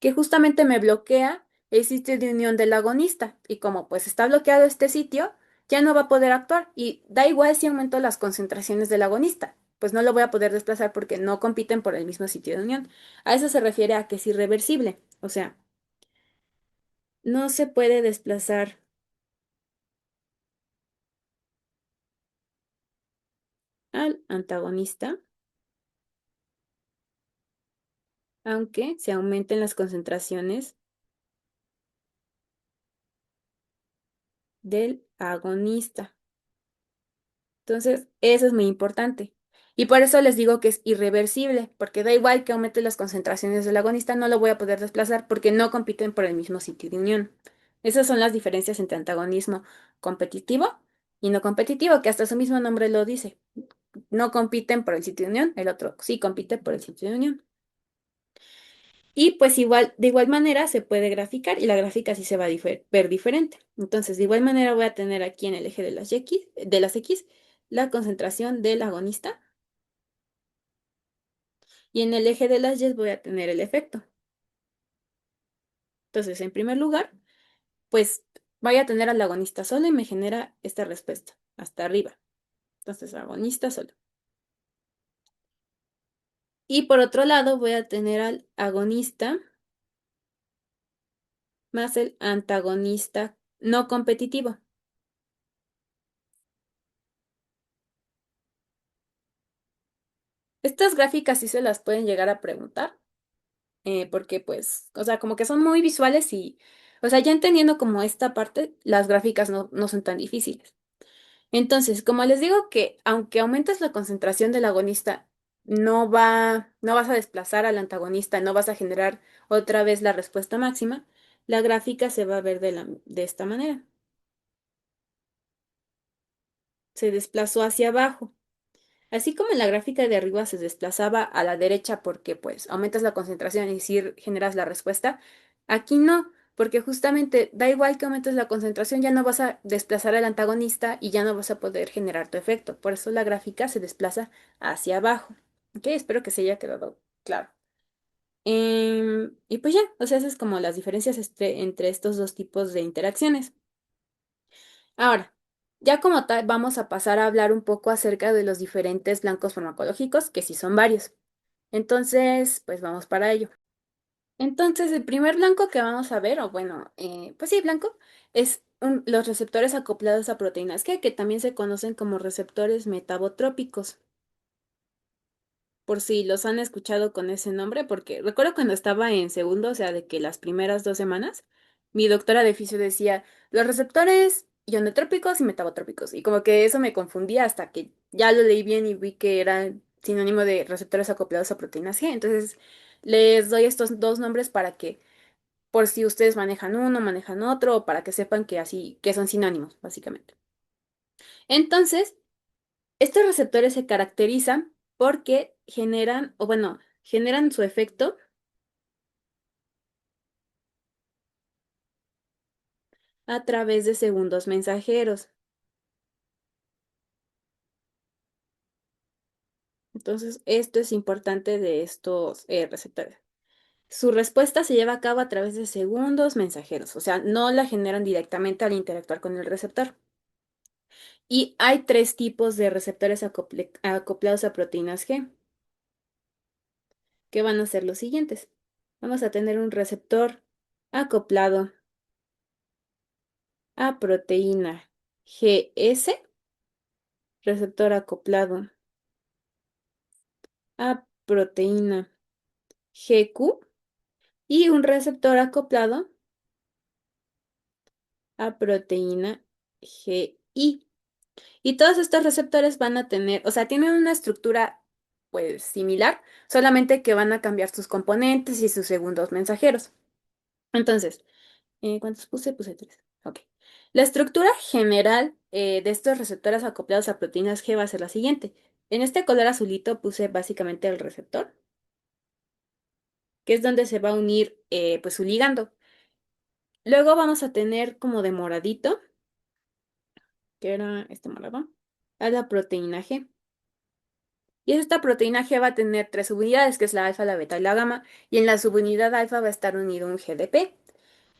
que justamente me bloquea el sitio de unión del agonista. Y como pues está bloqueado este sitio, ya no va a poder actuar. Y da igual si aumento las concentraciones del agonista, pues no lo voy a poder desplazar porque no compiten por el mismo sitio de unión. A eso se refiere a que es irreversible. O sea, no se puede desplazar al antagonista aunque se aumenten las concentraciones del agonista. Entonces, eso es muy importante. Y por eso les digo que es irreversible, porque da igual que aumente las concentraciones del agonista, no lo voy a poder desplazar porque no compiten por el mismo sitio de unión. Esas son las diferencias entre antagonismo competitivo y no competitivo, que hasta su mismo nombre lo dice. No compiten por el sitio de unión, el otro sí compite por el sitio de unión. Y pues igual, de igual manera se puede graficar y la gráfica sí se va a ver diferente. Entonces, de igual manera voy a tener aquí en el eje de las X la concentración del agonista y en el eje de las Y voy a tener el efecto. Entonces, en primer lugar, pues voy a tener al agonista solo y me genera esta respuesta hasta arriba. Entonces, agonista solo. Y por otro lado, voy a tener al agonista más el antagonista no competitivo. Estas gráficas sí se las pueden llegar a preguntar, porque pues, o sea, como que son muy visuales y, o sea, ya entendiendo como esta parte, las gráficas no son tan difíciles. Entonces, como les digo que aunque aumentes la concentración del agonista, no vas a desplazar al antagonista, no vas a generar otra vez la respuesta máxima, la gráfica se va a ver de esta manera. Se desplazó hacia abajo. Así como en la gráfica de arriba se desplazaba a la derecha porque pues aumentas la concentración y así generas la respuesta, aquí no, porque justamente da igual que aumentes la concentración, ya no vas a desplazar al antagonista y ya no vas a poder generar tu efecto. Por eso la gráfica se desplaza hacia abajo. Ok, espero que se haya quedado claro. Y pues ya, o sea, esas es como las diferencias entre estos dos tipos de interacciones. Ahora, ya como tal, vamos a pasar a hablar un poco acerca de los diferentes blancos farmacológicos, que sí son varios. Entonces, pues vamos para ello. Entonces, el primer blanco que vamos a ver, o bueno, pues sí, blanco, es los receptores acoplados a proteínas G, que también se conocen como receptores metabotrópicos, por si los han escuchado con ese nombre, porque recuerdo cuando estaba en segundo, o sea, de que las primeras 2 semanas, mi doctora de fisio decía, los receptores ionotrópicos y metabotrópicos, y como que eso me confundía hasta que ya lo leí bien y vi que era sinónimo de receptores acoplados a proteínas G, entonces les doy estos dos nombres para que, por si ustedes manejan uno, manejan otro, o para que sepan que así, que son sinónimos, básicamente. Entonces, estos receptores se caracterizan porque generan, o bueno, generan su efecto a través de segundos mensajeros. Entonces, esto es importante de estos receptores. Su respuesta se lleva a cabo a través de segundos mensajeros, o sea, no la generan directamente al interactuar con el receptor. Y hay tres tipos de receptores acoplados a proteínas G, que van a ser los siguientes. Vamos a tener un receptor acoplado a proteína GS, receptor acoplado a proteína GQ y un receptor acoplado a proteína GI. Y todos estos receptores van a tener, o sea, tienen una estructura pues similar, solamente que van a cambiar sus componentes y sus segundos mensajeros. Entonces, ¿cuántos puse? Puse tres. Ok. La estructura general de estos receptores acoplados a proteínas G va a ser la siguiente. En este color azulito puse básicamente el receptor, que es donde se va a unir pues su ligando. Luego vamos a tener como de moradito, que era este morado, a la proteína G. Y esta proteína G va a tener tres subunidades, que es la alfa, la beta y la gamma, y en la subunidad alfa va a estar unido un GDP.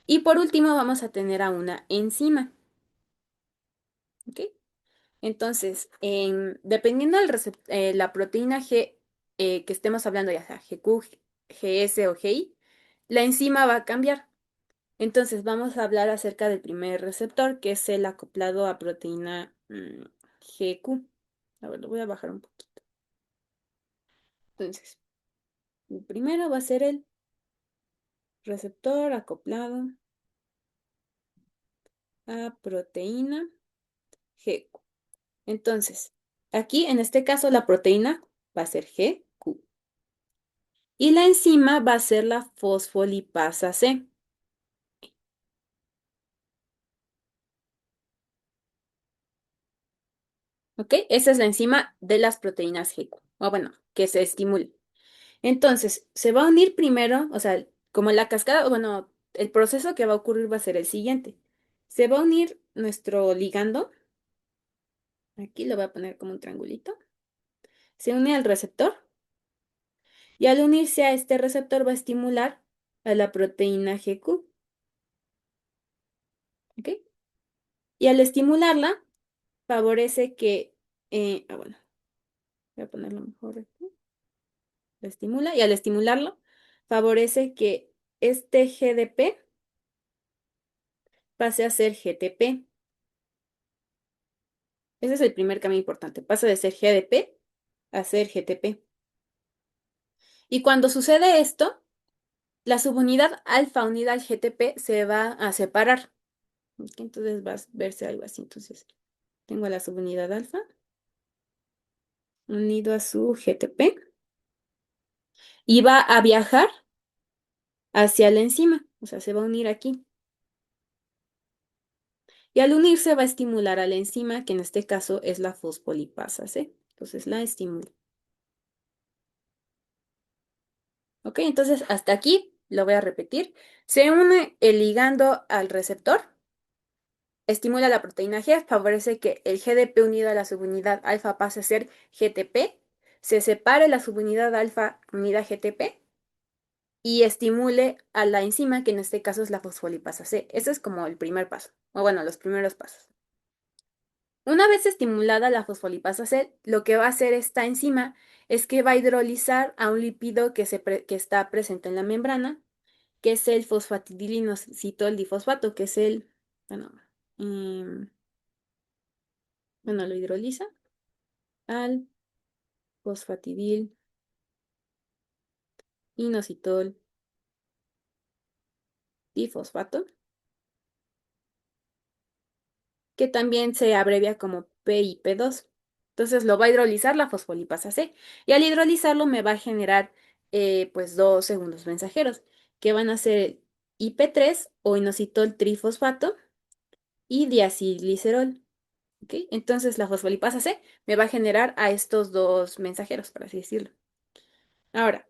Y por último vamos a tener a una enzima. ¿Ok? Entonces, dependiendo de la proteína G que estemos hablando, ya sea GQ, GS o GI, la enzima va a cambiar. Entonces, vamos a hablar acerca del primer receptor, que es el acoplado a proteína GQ. A ver, lo voy a bajar un poquito. Entonces, el primero va a ser el receptor acoplado a proteína GQ. Entonces, aquí en este caso la proteína va a ser GQ y la enzima va a ser la fosfolipasa C. ¿Ok? Esa es la enzima de las proteínas GQ. O bueno, que se estimule. Entonces, se va a unir primero, o sea, como la cascada, bueno, el proceso que va a ocurrir va a ser el siguiente. Se va a unir nuestro ligando, aquí lo voy a poner como un triangulito, se une al receptor y al unirse a este receptor va a estimular a la proteína GQ, ¿ok? Y al estimularla, favorece que, bueno, voy a ponerlo mejor aquí, lo estimula y al estimularlo, favorece que este GDP pase a ser GTP. Ese es el primer cambio importante. Pasa de ser GDP a ser GTP. Y cuando sucede esto, la subunidad alfa unida al GTP se va a separar. ¿Ok? Entonces va a verse algo así. Entonces tengo la subunidad alfa unido a su GTP y va a viajar hacia la enzima. O sea, se va a unir aquí. Y al unirse va a estimular a la enzima, que en este caso es la fosfolipasa C. Entonces la estimula. Ok, entonces hasta aquí lo voy a repetir. Se une el ligando al receptor, estimula la proteína G, favorece que el GDP unido a la subunidad alfa pase a ser GTP, se separe la subunidad alfa unida a GTP y estimule a la enzima, que en este caso es la fosfolipasa C. Ese es como el primer paso, o bueno, los primeros pasos. Una vez estimulada la fosfolipasa C, lo que va a hacer esta enzima es que va a hidrolizar a un lípido que está presente en la membrana, que es el fosfatidilinositol difosfato, que es bueno, em, bueno, lo hidroliza al fosfatidil inositol difosfato, que también se abrevia como PIP2. Entonces lo va a hidrolizar la fosfolipasa C y al hidrolizarlo me va a generar pues dos segundos mensajeros que van a ser IP3 o inositol trifosfato y diacilglicerol. ¿Ok? Entonces la fosfolipasa C me va a generar a estos dos mensajeros, por así decirlo. Ahora,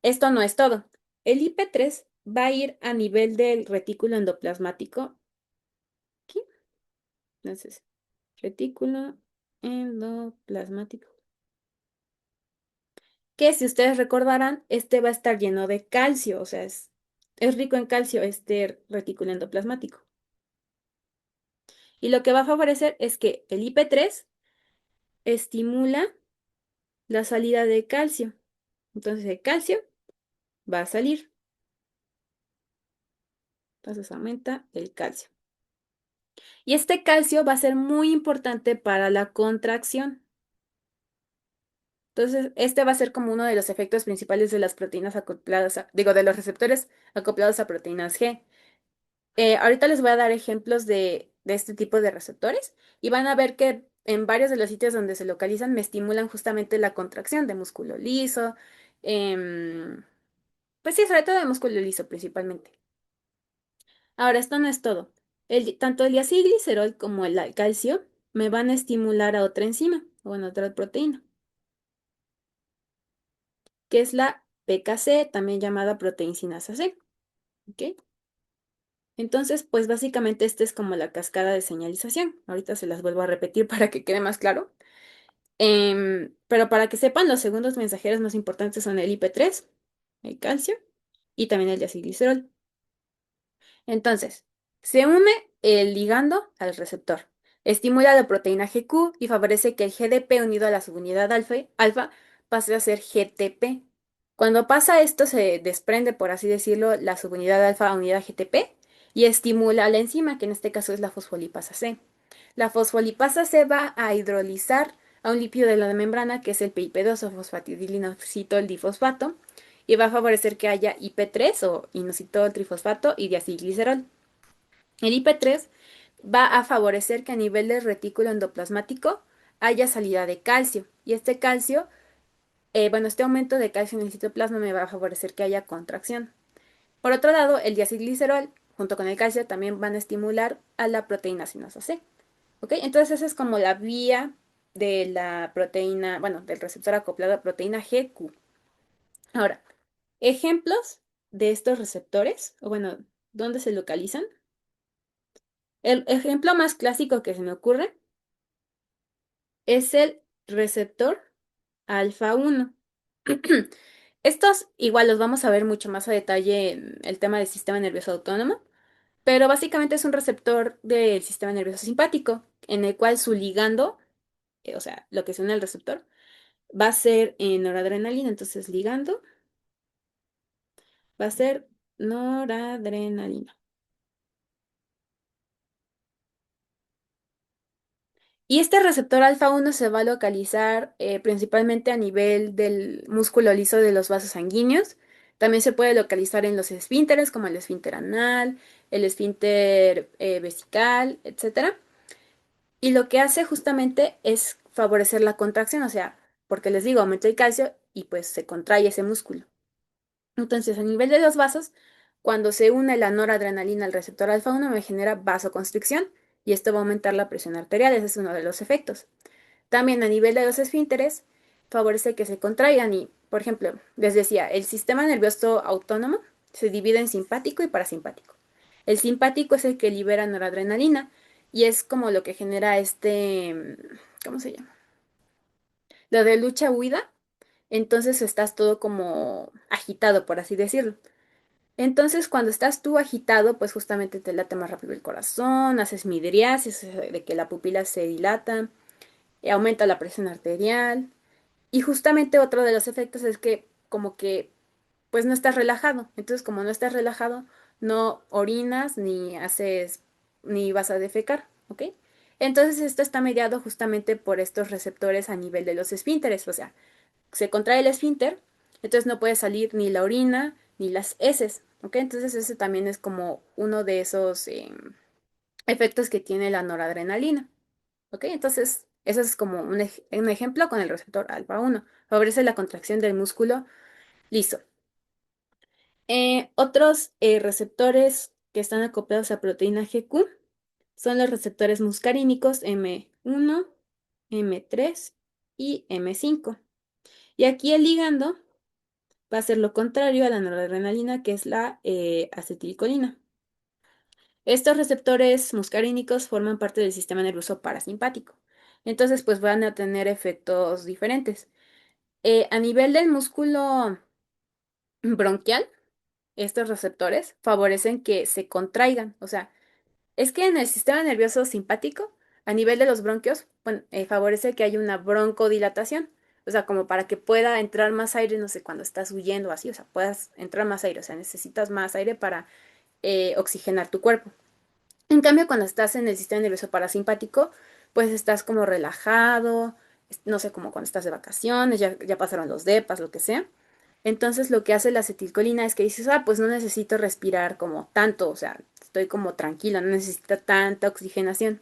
esto no es todo. El IP3 va a ir a nivel del retículo endoplasmático. ¿Aquí? Entonces, retículo endoplasmático. Que si ustedes recordarán, este va a estar lleno de calcio, o sea, es rico en calcio este retículo endoplasmático. Y lo que va a favorecer es que el IP3 estimula la salida de calcio. Entonces el calcio va a salir. Entonces aumenta el calcio. Y este calcio va a ser muy importante para la contracción. Entonces, este va a ser como uno de los efectos principales de las proteínas acopladas, de los receptores acoplados a proteínas G. Ahorita les voy a dar ejemplos de este tipo de receptores y van a ver que en varios de los sitios donde se localizan me estimulan justamente la contracción de músculo liso, em, pues sí, sobre todo de músculo liso principalmente. Ahora, esto no es todo. Tanto el diacilglicerol como el calcio me van a estimular a otra enzima, o bueno, otra proteína, que es la PKC, también llamada proteíncinasa C. ¿Ok? Entonces, pues básicamente esta es como la cascada de señalización. Ahorita se las vuelvo a repetir para que quede más claro. Pero para que sepan, los segundos mensajeros más importantes son el IP3, el calcio y también el diacilglicerol. Entonces, se une el ligando al receptor, estimula la proteína GQ y favorece que el GDP unido a la subunidad alfa pase a ser GTP. Cuando pasa esto, se desprende, por así decirlo, la subunidad alfa unidad GTP y estimula la enzima, que en este caso es la fosfolipasa C. La fosfolipasa C va a hidrolizar a un lípido de la membrana, que es el PIP2 o fosfatidilinositol difosfato, y va a favorecer que haya IP3 o inositol trifosfato y diacilglicerol. El IP3 va a favorecer que a nivel del retículo endoplasmático haya salida de calcio, y este calcio bueno, este aumento de calcio en el citoplasma me va a favorecer que haya contracción. Por otro lado, el diacilglicerol junto con el calcio también van a estimular a la proteína sinosa C. ¿Ok? Entonces esa es como la vía de la proteína, bueno, del receptor acoplado a proteína GQ. Ahora, ejemplos de estos receptores, o bueno, ¿dónde se localizan? El ejemplo más clásico que se me ocurre es el receptor alfa 1. Estos igual los vamos a ver mucho más a detalle en el tema del sistema nervioso autónomo, pero básicamente es un receptor del sistema nervioso simpático, en el cual su ligando, o sea, lo que se une al receptor, va a ser noradrenalina. Entonces, ligando va a ser noradrenalina. Y este receptor alfa 1 se va a localizar principalmente a nivel del músculo liso de los vasos sanguíneos. También se puede localizar en los esfínteres, como el esfínter anal, el esfínter vesical, etcétera. Y lo que hace justamente es favorecer la contracción, o sea, porque les digo, aumenta el calcio y pues se contrae ese músculo. Entonces, a nivel de los vasos, cuando se une la noradrenalina al receptor alfa 1 me genera vasoconstricción y esto va a aumentar la presión arterial, ese es uno de los efectos. También a nivel de los esfínteres, favorece que se contraigan y, por ejemplo, les decía, el sistema nervioso autónomo se divide en simpático y parasimpático. El simpático es el que libera noradrenalina y es como lo que genera ¿cómo se llama? Lo de lucha-huida. Entonces estás todo como agitado, por así decirlo. Entonces, cuando estás tú agitado, pues justamente te late más rápido el corazón, haces midriasis, de que la pupila se dilata, aumenta la presión arterial. Y justamente otro de los efectos es que como que pues no estás relajado. Entonces, como no estás relajado, no orinas ni vas a defecar, ¿ok? Entonces, esto está mediado justamente por estos receptores a nivel de los esfínteres, o sea, se contrae el esfínter, entonces no puede salir ni la orina ni las heces, ¿ok? Entonces, ese también es como uno de esos efectos que tiene la noradrenalina. ¿Ok? Entonces, eso es como un ejemplo con el receptor alfa 1. Favorece la contracción del músculo liso. Otros receptores que están acoplados a proteína GQ son los receptores muscarínicos M1, M3 y M5. Y aquí el ligando va a ser lo contrario a la noradrenalina, que es la acetilcolina. Estos receptores muscarínicos forman parte del sistema nervioso parasimpático. Entonces, pues van a tener efectos diferentes. A nivel del músculo bronquial, estos receptores favorecen que se contraigan. O sea, es que en el sistema nervioso simpático, a nivel de los bronquios, bueno, favorece que haya una broncodilatación. O sea, como para que pueda entrar más aire, no sé, cuando estás huyendo o así, o sea, puedas entrar más aire. O sea, necesitas más aire para oxigenar tu cuerpo. En cambio, cuando estás en el sistema nervioso parasimpático, pues estás como relajado, no sé, como cuando estás de vacaciones, ya pasaron los depas, lo que sea. Entonces lo que hace la acetilcolina es que dices, ah, pues no necesito respirar como tanto, o sea, estoy como tranquila, no necesita tanta oxigenación.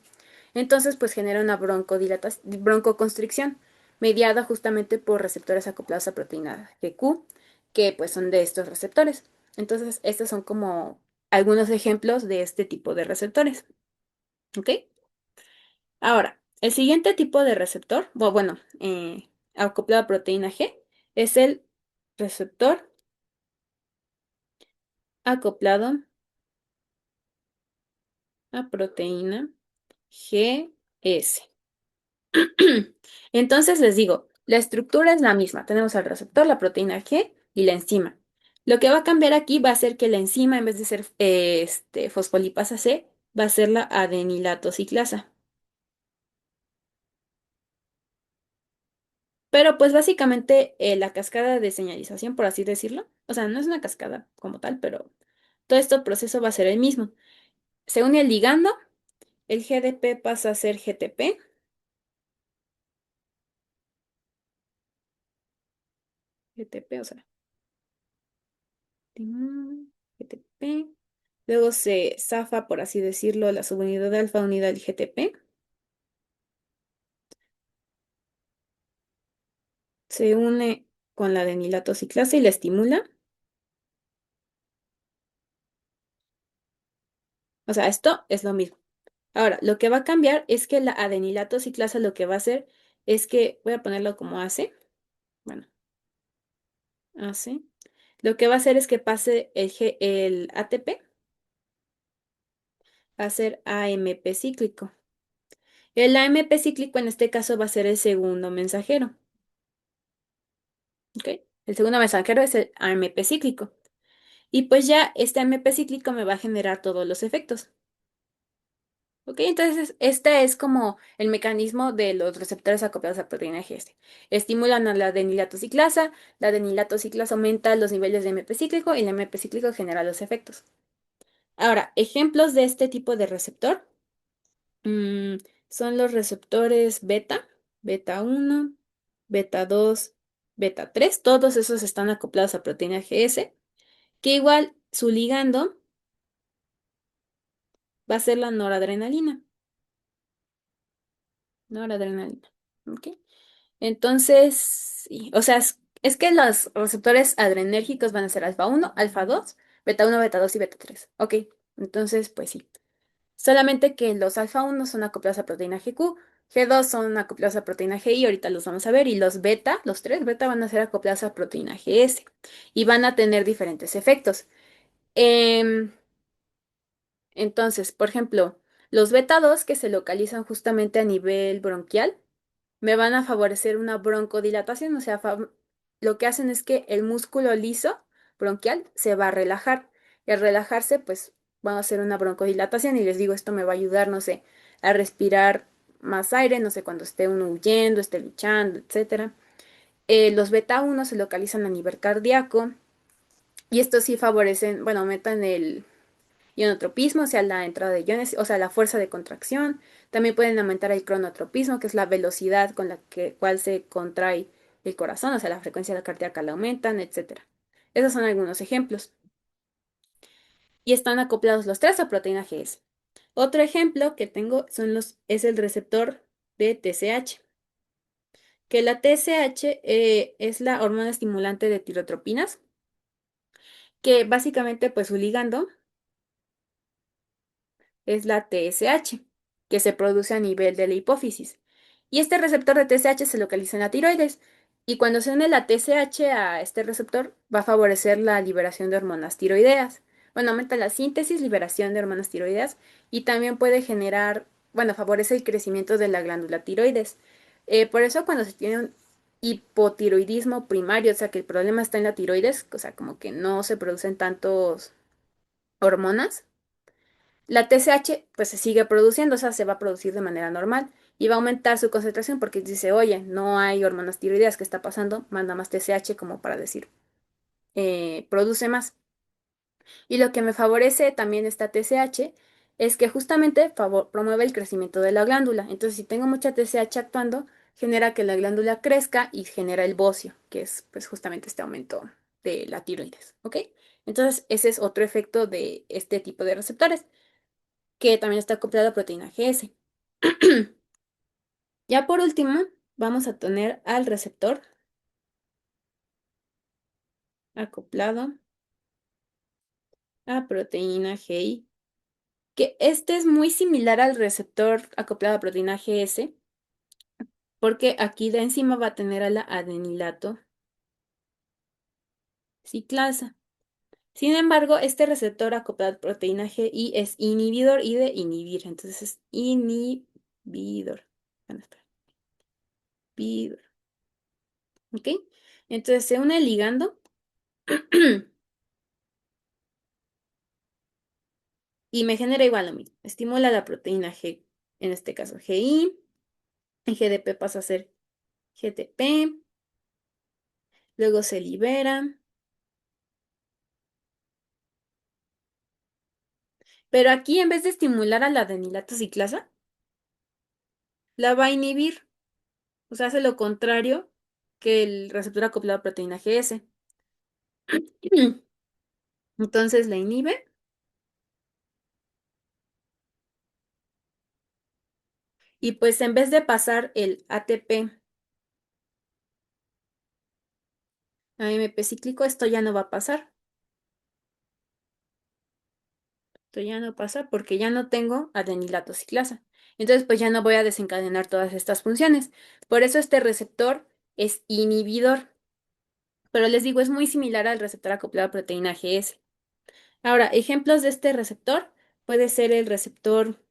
Entonces pues genera una broncoconstricción mediada justamente por receptores acoplados a proteína GQ, que pues son de estos receptores. Entonces estos son como algunos ejemplos de este tipo de receptores, ¿ok? Ahora, el siguiente tipo de receptor, bueno, acoplado a proteína G, es el receptor acoplado a proteína GS. Entonces les digo, la estructura es la misma. Tenemos al receptor, la proteína G y la enzima. Lo que va a cambiar aquí va a ser que la enzima, en vez de ser fosfolipasa C, va a ser la adenilato ciclasa. Pero pues básicamente la cascada de señalización, por así decirlo, o sea, no es una cascada como tal, pero todo este proceso va a ser el mismo. Se une el ligando, el GDP pasa a ser GTP, GTP, o sea, GTP. Luego se zafa, por así decirlo, la subunidad de alfa unida al GTP. Se une con la adenilato ciclasa y la estimula. O sea, esto es lo mismo. Ahora, lo que va a cambiar es que la adenilato ciclasa lo que va a hacer es que, voy a ponerlo como AC, bueno, AC. Lo que va a hacer es que pase el ATP a ser AMP cíclico. El AMP cíclico en este caso va a ser el segundo mensajero, ¿ok? El segundo mensajero es el AMP cíclico. Y pues ya este AMP cíclico me va a generar todos los efectos. ¿Ok? Entonces, este es como el mecanismo de los receptores acoplados a proteína G. Estimulan a la la adenilato ciclasa aumenta los niveles de AMP cíclico y el AMP cíclico genera los efectos. Ahora, ejemplos de este tipo de receptor mm, son los receptores beta, beta uno, beta 2, beta 3. Todos esos están acoplados a proteína GS, que igual su ligando va a ser la noradrenalina. Noradrenalina. ¿Ok? Entonces, sí, o sea, es que los receptores adrenérgicos van a ser alfa uno, alfa 2, beta uno, beta 2 y beta 3. Ok, entonces, pues sí. Solamente que los alfa uno son acoplados a proteína GQ, G2 son acoplados a proteína GI, ahorita los vamos a ver, y los beta, los tres beta van a ser acoplados a proteína GS y van a tener diferentes efectos. Em, entonces, por ejemplo, los beta 2 que se localizan justamente a nivel bronquial, me van a favorecer una broncodilatación, o sea, lo que hacen es que el músculo liso bronquial se va a relajar. Y al relajarse, pues van a hacer una broncodilatación y les digo, esto me va a ayudar, no sé, a respirar más aire, no sé, cuando esté uno huyendo, esté luchando, etcétera. Los beta 1 se localizan a nivel cardíaco y estos sí favorecen, bueno, aumentan el ionotropismo, o sea, la entrada de iones, o sea, la fuerza de contracción. También pueden aumentar el cronotropismo, que es la velocidad con la cual se contrae el corazón, o sea, la frecuencia cardíaca la aumentan, etcétera. Esos son algunos ejemplos. Y están acoplados los tres a proteína GS. Otro ejemplo que tengo es el receptor de TSH, que la TSH es la hormona estimulante de tirotropinas, que básicamente pues su ligando es la TSH, que se produce a nivel de la hipófisis. Y este receptor de TSH se localiza en la tiroides. Y cuando se une la TSH a este receptor, va a favorecer la liberación de hormonas tiroideas. Bueno, aumenta la síntesis, liberación de hormonas tiroideas y también puede generar, bueno, favorece el crecimiento de la glándula tiroides. Por eso cuando se tiene un hipotiroidismo primario, o sea que el problema está en la tiroides, o sea, como que no se producen tantos hormonas, la TSH pues se sigue produciendo, o sea, se va a producir de manera normal y va a aumentar su concentración porque dice, oye, no hay hormonas tiroideas, ¿qué está pasando? Manda más TSH como para decir, produce más. Y lo que me favorece también esta TSH es que justamente promueve el crecimiento de la glándula. Entonces, si tengo mucha TSH actuando, genera que la glándula crezca y genera el bocio, que es pues justamente este aumento de la tiroides, ¿ok? Entonces, ese es otro efecto de este tipo de receptores que también está acoplado a proteína GS. Ya por último, vamos a tener al receptor acoplado a proteína GI, que este es muy similar al receptor acoplado a proteína GS, porque aquí de encima va a tener a la adenilato ciclasa. Sin embargo, este receptor acoplado a proteína GI es inhibidor y de inhibir, entonces es inhibidor. Bueno, espera, inhibidor, ¿ok? Entonces se une el ligando y me genera igual lo mismo. Estimula la proteína G, en este caso GI, en GDP pasa a ser GTP, luego se libera, pero aquí en vez de estimular a la adenilato ciclasa, la va a inhibir, o sea, hace lo contrario que el receptor acoplado a proteína GS. Entonces la inhibe y pues en vez de pasar el ATP a AMP cíclico, esto ya no va a pasar. Esto ya no pasa porque ya no tengo adenilato ciclasa. Entonces, pues ya no voy a desencadenar todas estas funciones. Por eso este receptor es inhibidor. Pero les digo, es muy similar al receptor acoplado a proteína GS. Ahora, ejemplos de este receptor puede ser el receptor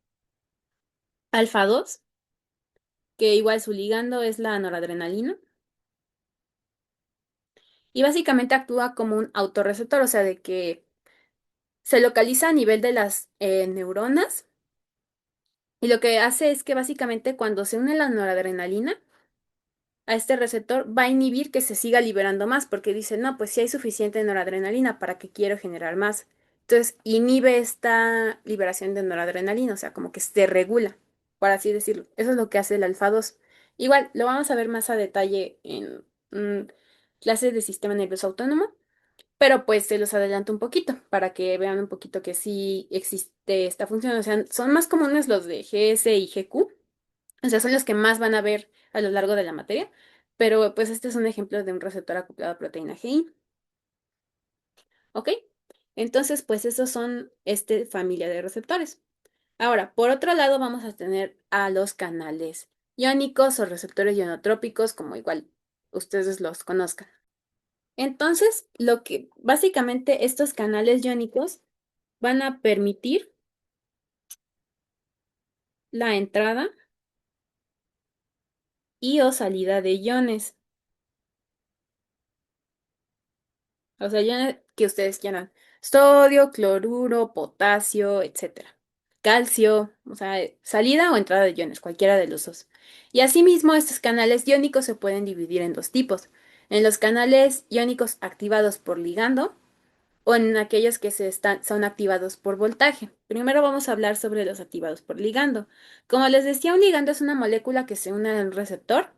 alfa 2, que igual su ligando es la noradrenalina. Y básicamente actúa como un autorreceptor, o sea, de que se localiza a nivel de las neuronas. Y lo que hace es que básicamente cuando se une la noradrenalina, a este receptor va a inhibir que se siga liberando más, porque dice, no, pues si hay suficiente noradrenalina, ¿para qué quiero generar más? Entonces inhibe esta liberación de noradrenalina, o sea, como que se regula. por así decirlo. Eso es lo que hace el alfa 2. Igual, lo vamos a ver más a detalle en clases de sistema nervioso autónomo, pero pues se los adelanto un poquito para que vean un poquito que sí existe esta función. O sea, son más comunes los de GS y GQ, o sea, son los que más van a ver a lo largo de la materia, pero pues este es un ejemplo de un receptor acoplado a proteína GI. ¿Ok? Entonces, pues esos son familia de receptores. Ahora, por otro lado, vamos a tener a los canales iónicos o receptores ionotrópicos, como igual ustedes los conozcan. Entonces, lo que básicamente estos canales iónicos van a permitir la entrada y o salida de iones. O sea, iones que ustedes quieran. Sodio, cloruro, potasio, etcétera. Calcio, o sea, salida o entrada de iones, cualquiera de los dos. Y asimismo, estos canales iónicos se pueden dividir en dos tipos. En los canales iónicos activados por ligando o en aquellos que son activados por voltaje. Primero vamos a hablar sobre los activados por ligando. Como les decía, un ligando es una molécula que se une a un receptor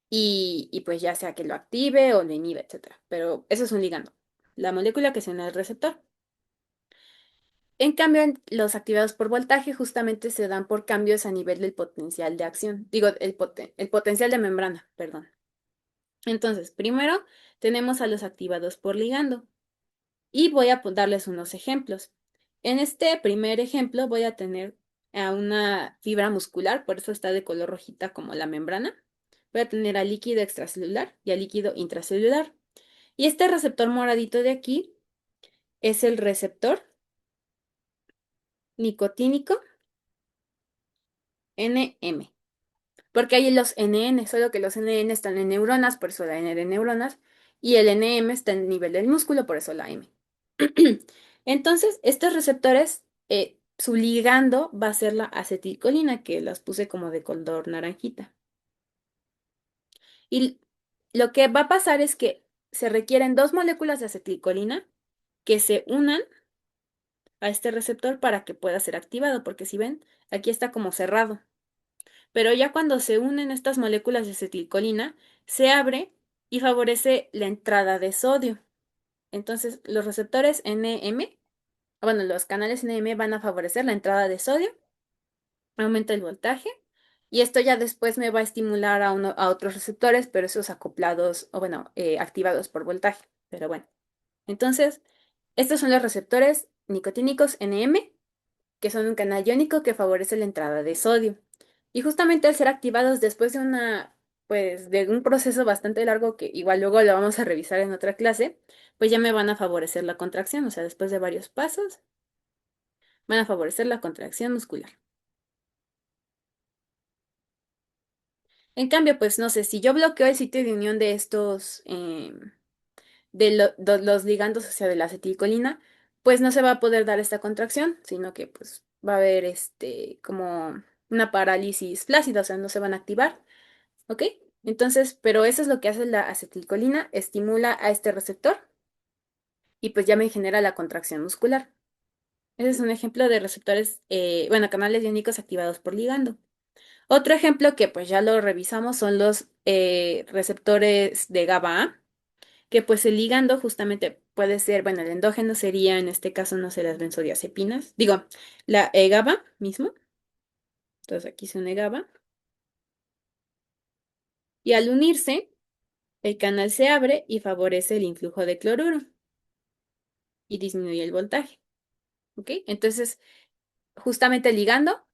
y pues ya sea que lo active o lo inhibe, etcétera. Pero eso es un ligando, la molécula que se une al receptor. En cambio, los activados por voltaje justamente se dan por cambios a nivel del potencial de acción. Digo, el potencial de membrana, perdón. Entonces, primero tenemos a los activados por ligando. Y voy a darles unos ejemplos. En este primer ejemplo voy a tener a una fibra muscular, por eso está de color rojita como la membrana. Voy a tener al líquido extracelular y al líquido intracelular. Y este receptor moradito de aquí es el receptor nicotínico NM. Porque hay los NN, solo que los NN están en neuronas, por eso la N de neuronas, y el NM está en nivel del músculo, por eso la M. Entonces, estos receptores, su ligando va a ser la acetilcolina, que las puse como de color naranjita. Y lo que va a pasar es que se requieren dos moléculas de acetilcolina que se unan a este receptor para que pueda ser activado, porque si ven, aquí está como cerrado. Pero ya cuando se unen estas moléculas de acetilcolina, se abre y favorece la entrada de sodio. Entonces, los receptores NM, bueno, los canales NM van a favorecer la entrada de sodio, aumenta el voltaje, y esto ya después me va a estimular a otros receptores, pero esos acoplados, o bueno, activados por voltaje. Pero bueno, entonces, estos son los receptores nicotínicos NM, que son un canal iónico que favorece la entrada de sodio. Y justamente al ser activados después de pues, de un proceso bastante largo que igual luego lo vamos a revisar en otra clase, pues ya me van a favorecer la contracción, o sea, después de varios pasos, van a favorecer la contracción muscular. En cambio, pues no sé, si yo bloqueo el sitio de unión de de los ligandos, o sea, de la acetilcolina, pues no se va a poder dar esta contracción, sino que pues va a haber como una parálisis flácida, o sea, no se van a activar, ¿ok? Entonces, pero eso es lo que hace la acetilcolina, estimula a este receptor y pues ya me genera la contracción muscular. Ese es un ejemplo de receptores, bueno, canales iónicos activados por ligando. Otro ejemplo que pues ya lo revisamos son los receptores de GABA-A, que pues el ligando justamente puede ser, bueno, el endógeno sería en este caso, no sé, las benzodiazepinas, digo, la GABA mismo, entonces aquí se une GABA, y al unirse, el canal se abre y favorece el influjo de cloruro y disminuye el voltaje, ¿ok? Entonces, justamente el ligando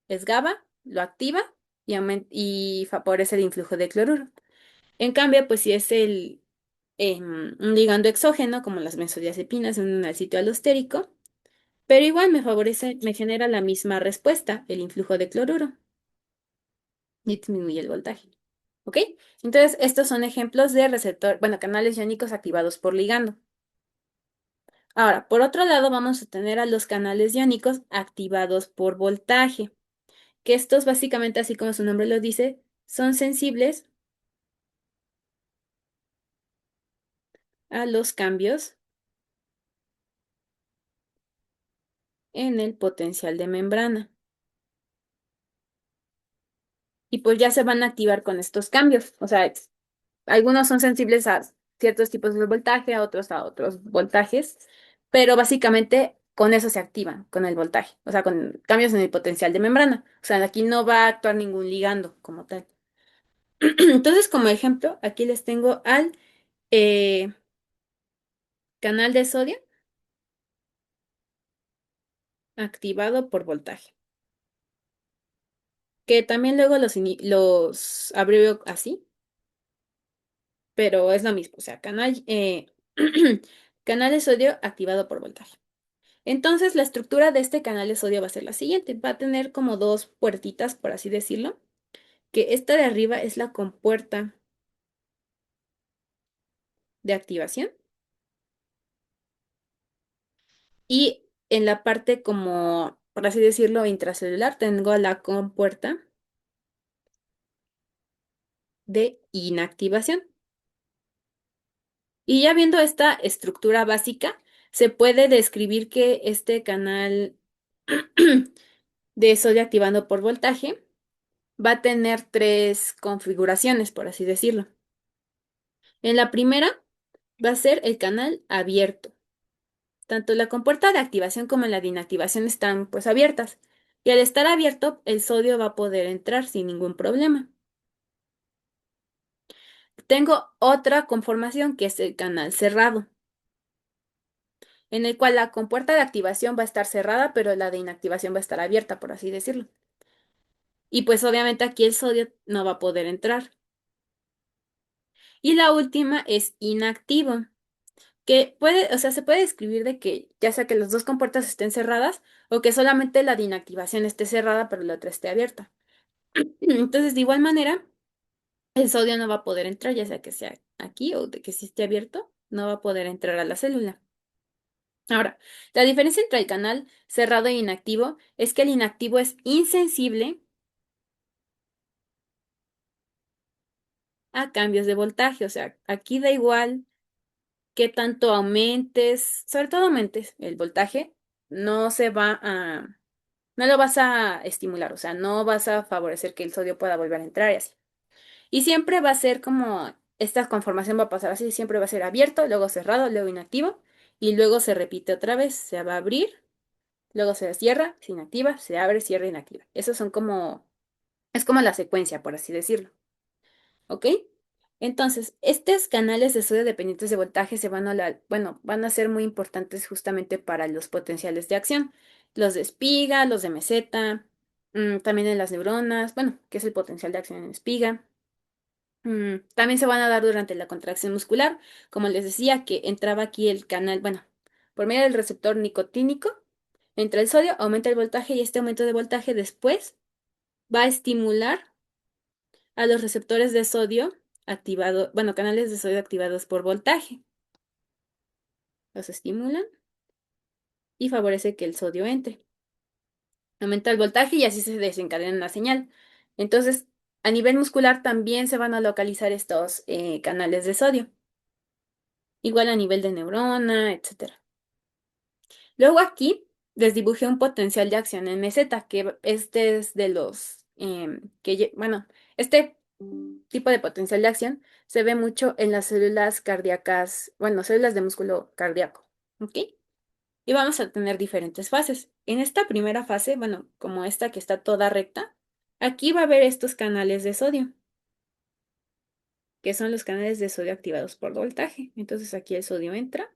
es GABA, lo activa y favorece el influjo de cloruro. En cambio, pues si es un ligando exógeno, como las benzodiazepinas en el sitio alostérico, pero igual me favorece, me genera la misma respuesta, el influjo de cloruro, y disminuye el voltaje. ¿Ok? Entonces, estos son ejemplos de bueno, canales iónicos activados por ligando. Ahora, por otro lado, vamos a tener a los canales iónicos activados por voltaje, que estos básicamente, así como su nombre lo dice, son sensibles a los cambios en el potencial de membrana. y pues ya se van a activar con estos cambios. O sea, algunos son sensibles a ciertos tipos de voltaje, a otros voltajes, pero básicamente con eso se activan, con el voltaje, o sea, con cambios en el potencial de membrana. O sea, aquí no va a actuar ningún ligando como tal. Entonces, como ejemplo, aquí les tengo al eh, canal de sodio activado por voltaje, que también luego los abrevio así, pero es lo mismo, o sea, canal de sodio activado por voltaje. Entonces, la estructura de este canal de sodio va a ser la siguiente. Va a tener como dos puertitas, por así decirlo, que esta de arriba es la compuerta de activación y en la parte como, por así decirlo, intracelular tengo la compuerta de inactivación. Y ya viendo esta estructura básica, se puede describir que este canal de sodio activando por voltaje va a tener tres configuraciones, por así decirlo. En la primera va a ser el canal abierto. Tanto la compuerta de activación como la de inactivación están pues abiertas. Y al estar abierto, el sodio va a poder entrar sin ningún problema. Tengo otra conformación que es el canal cerrado, en el cual la compuerta de activación va a estar cerrada, pero la de inactivación va a estar abierta, por así decirlo. Y pues obviamente aquí el sodio no va a poder entrar. Y la última es inactivo, que puede, o sea, se puede describir de que ya sea que las dos compuertas estén cerradas o que solamente la de inactivación esté cerrada pero la otra esté abierta. Entonces, de igual manera, el sodio no va a poder entrar, ya sea que sea aquí o de que sí esté abierto, no va a poder entrar a la célula. Ahora, la diferencia entre el canal cerrado e inactivo es que el inactivo es insensible a cambios de voltaje, o sea, aquí da igual qué tanto aumentes, sobre todo aumentes el voltaje, no se va a, no lo vas a estimular, o sea, no vas a favorecer que el sodio pueda volver a entrar y así. Y siempre va a ser como, esta conformación va a pasar así, siempre va a ser abierto, luego cerrado, luego inactivo, y luego se repite otra vez, se va a abrir, luego se cierra, se inactiva, se abre, cierra, inactiva. Esos son como, es como la secuencia, por así decirlo. ¿Ok? Entonces, estos canales de sodio dependientes de voltaje bueno, van a ser muy importantes justamente para los potenciales de acción. Los de espiga, los de meseta, también en las neuronas, bueno, que es el potencial de acción en espiga. También se van a dar durante la contracción muscular, como les decía, que entraba aquí el canal, bueno, por medio del receptor nicotínico, entra el sodio, aumenta el voltaje y este aumento de voltaje después va a estimular a los receptores de sodio activados, bueno, canales de sodio activados por voltaje. Los estimulan y favorece que el sodio entre. Aumenta el voltaje y así se desencadena la señal. Entonces, a nivel muscular también se van a localizar estos canales de sodio, igual a nivel de neurona, etcétera. Luego aquí les dibujé un potencial de acción en meseta, que este es de los bueno, este tipo de potencial de acción se ve mucho en las células cardíacas, bueno, células de músculo cardíaco, ¿ok? Y vamos a tener diferentes fases. En esta primera fase, bueno, como esta que está toda recta, aquí va a haber estos canales de sodio, que son los canales de sodio activados por voltaje. Entonces aquí el sodio entra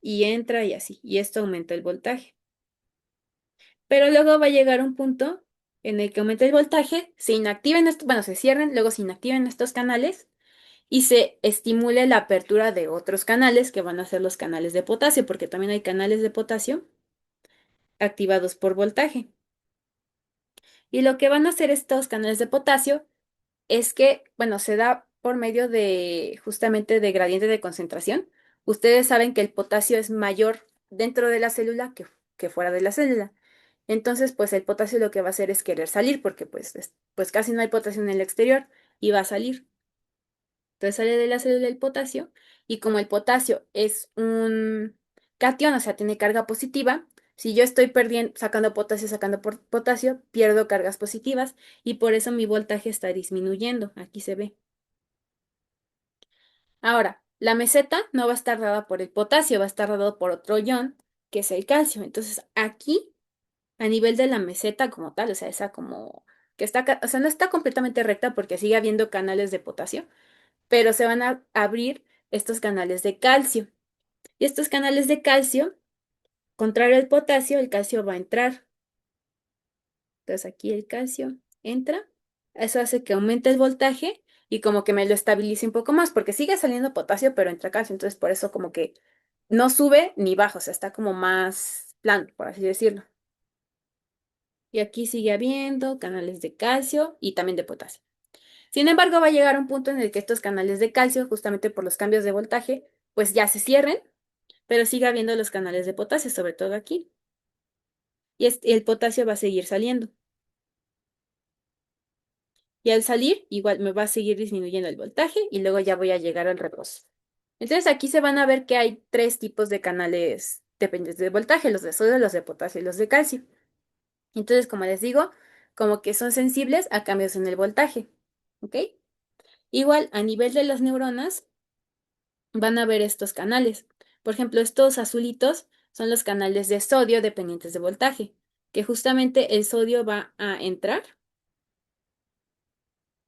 y así, y esto aumenta el voltaje. Pero luego va a llegar un punto en el que aumenta el voltaje, se inactiven estos, bueno, se cierren, luego se inactiven estos canales y se estimule la apertura de otros canales que van a ser los canales de potasio, porque también hay canales de potasio activados por voltaje. Y lo que van a hacer estos canales de potasio es que, bueno, se da por medio de justamente de gradiente de concentración. Ustedes saben que el potasio es mayor dentro de la célula que fuera de la célula. Entonces, pues el potasio lo que va a hacer es querer salir porque pues, pues casi no hay potasio en el exterior y va a salir. Entonces sale de la célula el potasio y como el potasio es un cation, o sea, tiene carga positiva, Si yo estoy perdiendo, sacando potasio, pierdo cargas positivas y por eso mi voltaje está disminuyendo. Aquí se ve. Ahora, la meseta no va a estar dada por el potasio, va a estar dado por otro ion, que es el calcio. Entonces, aquí, a nivel de la meseta como tal, o sea, esa como que está, o sea, no está completamente recta porque sigue habiendo canales de potasio, pero se van a abrir estos canales de calcio. Y estos canales de calcio, contrario al potasio, el calcio va a entrar. Entonces aquí el calcio entra. Eso hace que aumente el voltaje y como que me lo estabilice un poco más, porque sigue saliendo potasio, pero entra calcio. Entonces por eso como que no sube ni baja, o sea, está como más plano, por así decirlo. Y aquí sigue habiendo canales de calcio y también de potasio. Sin embargo, va a llegar un punto en el que estos canales de calcio, justamente por los cambios de voltaje, pues ya se cierren, pero sigue habiendo los canales de potasio, sobre todo aquí. Y el potasio va a seguir saliendo. Y al salir, igual me va a seguir disminuyendo el voltaje y luego ya voy a llegar al reposo. Entonces aquí se van a ver que hay tres tipos de canales dependientes del voltaje, los de sodio, los de potasio y los de calcio. Entonces, como les digo, como que son sensibles a cambios en el voltaje. ¿Ok? Igual, a nivel de las neuronas, van a ver estos canales. Por ejemplo, estos azulitos son los canales de sodio dependientes de voltaje, que justamente el sodio va a entrar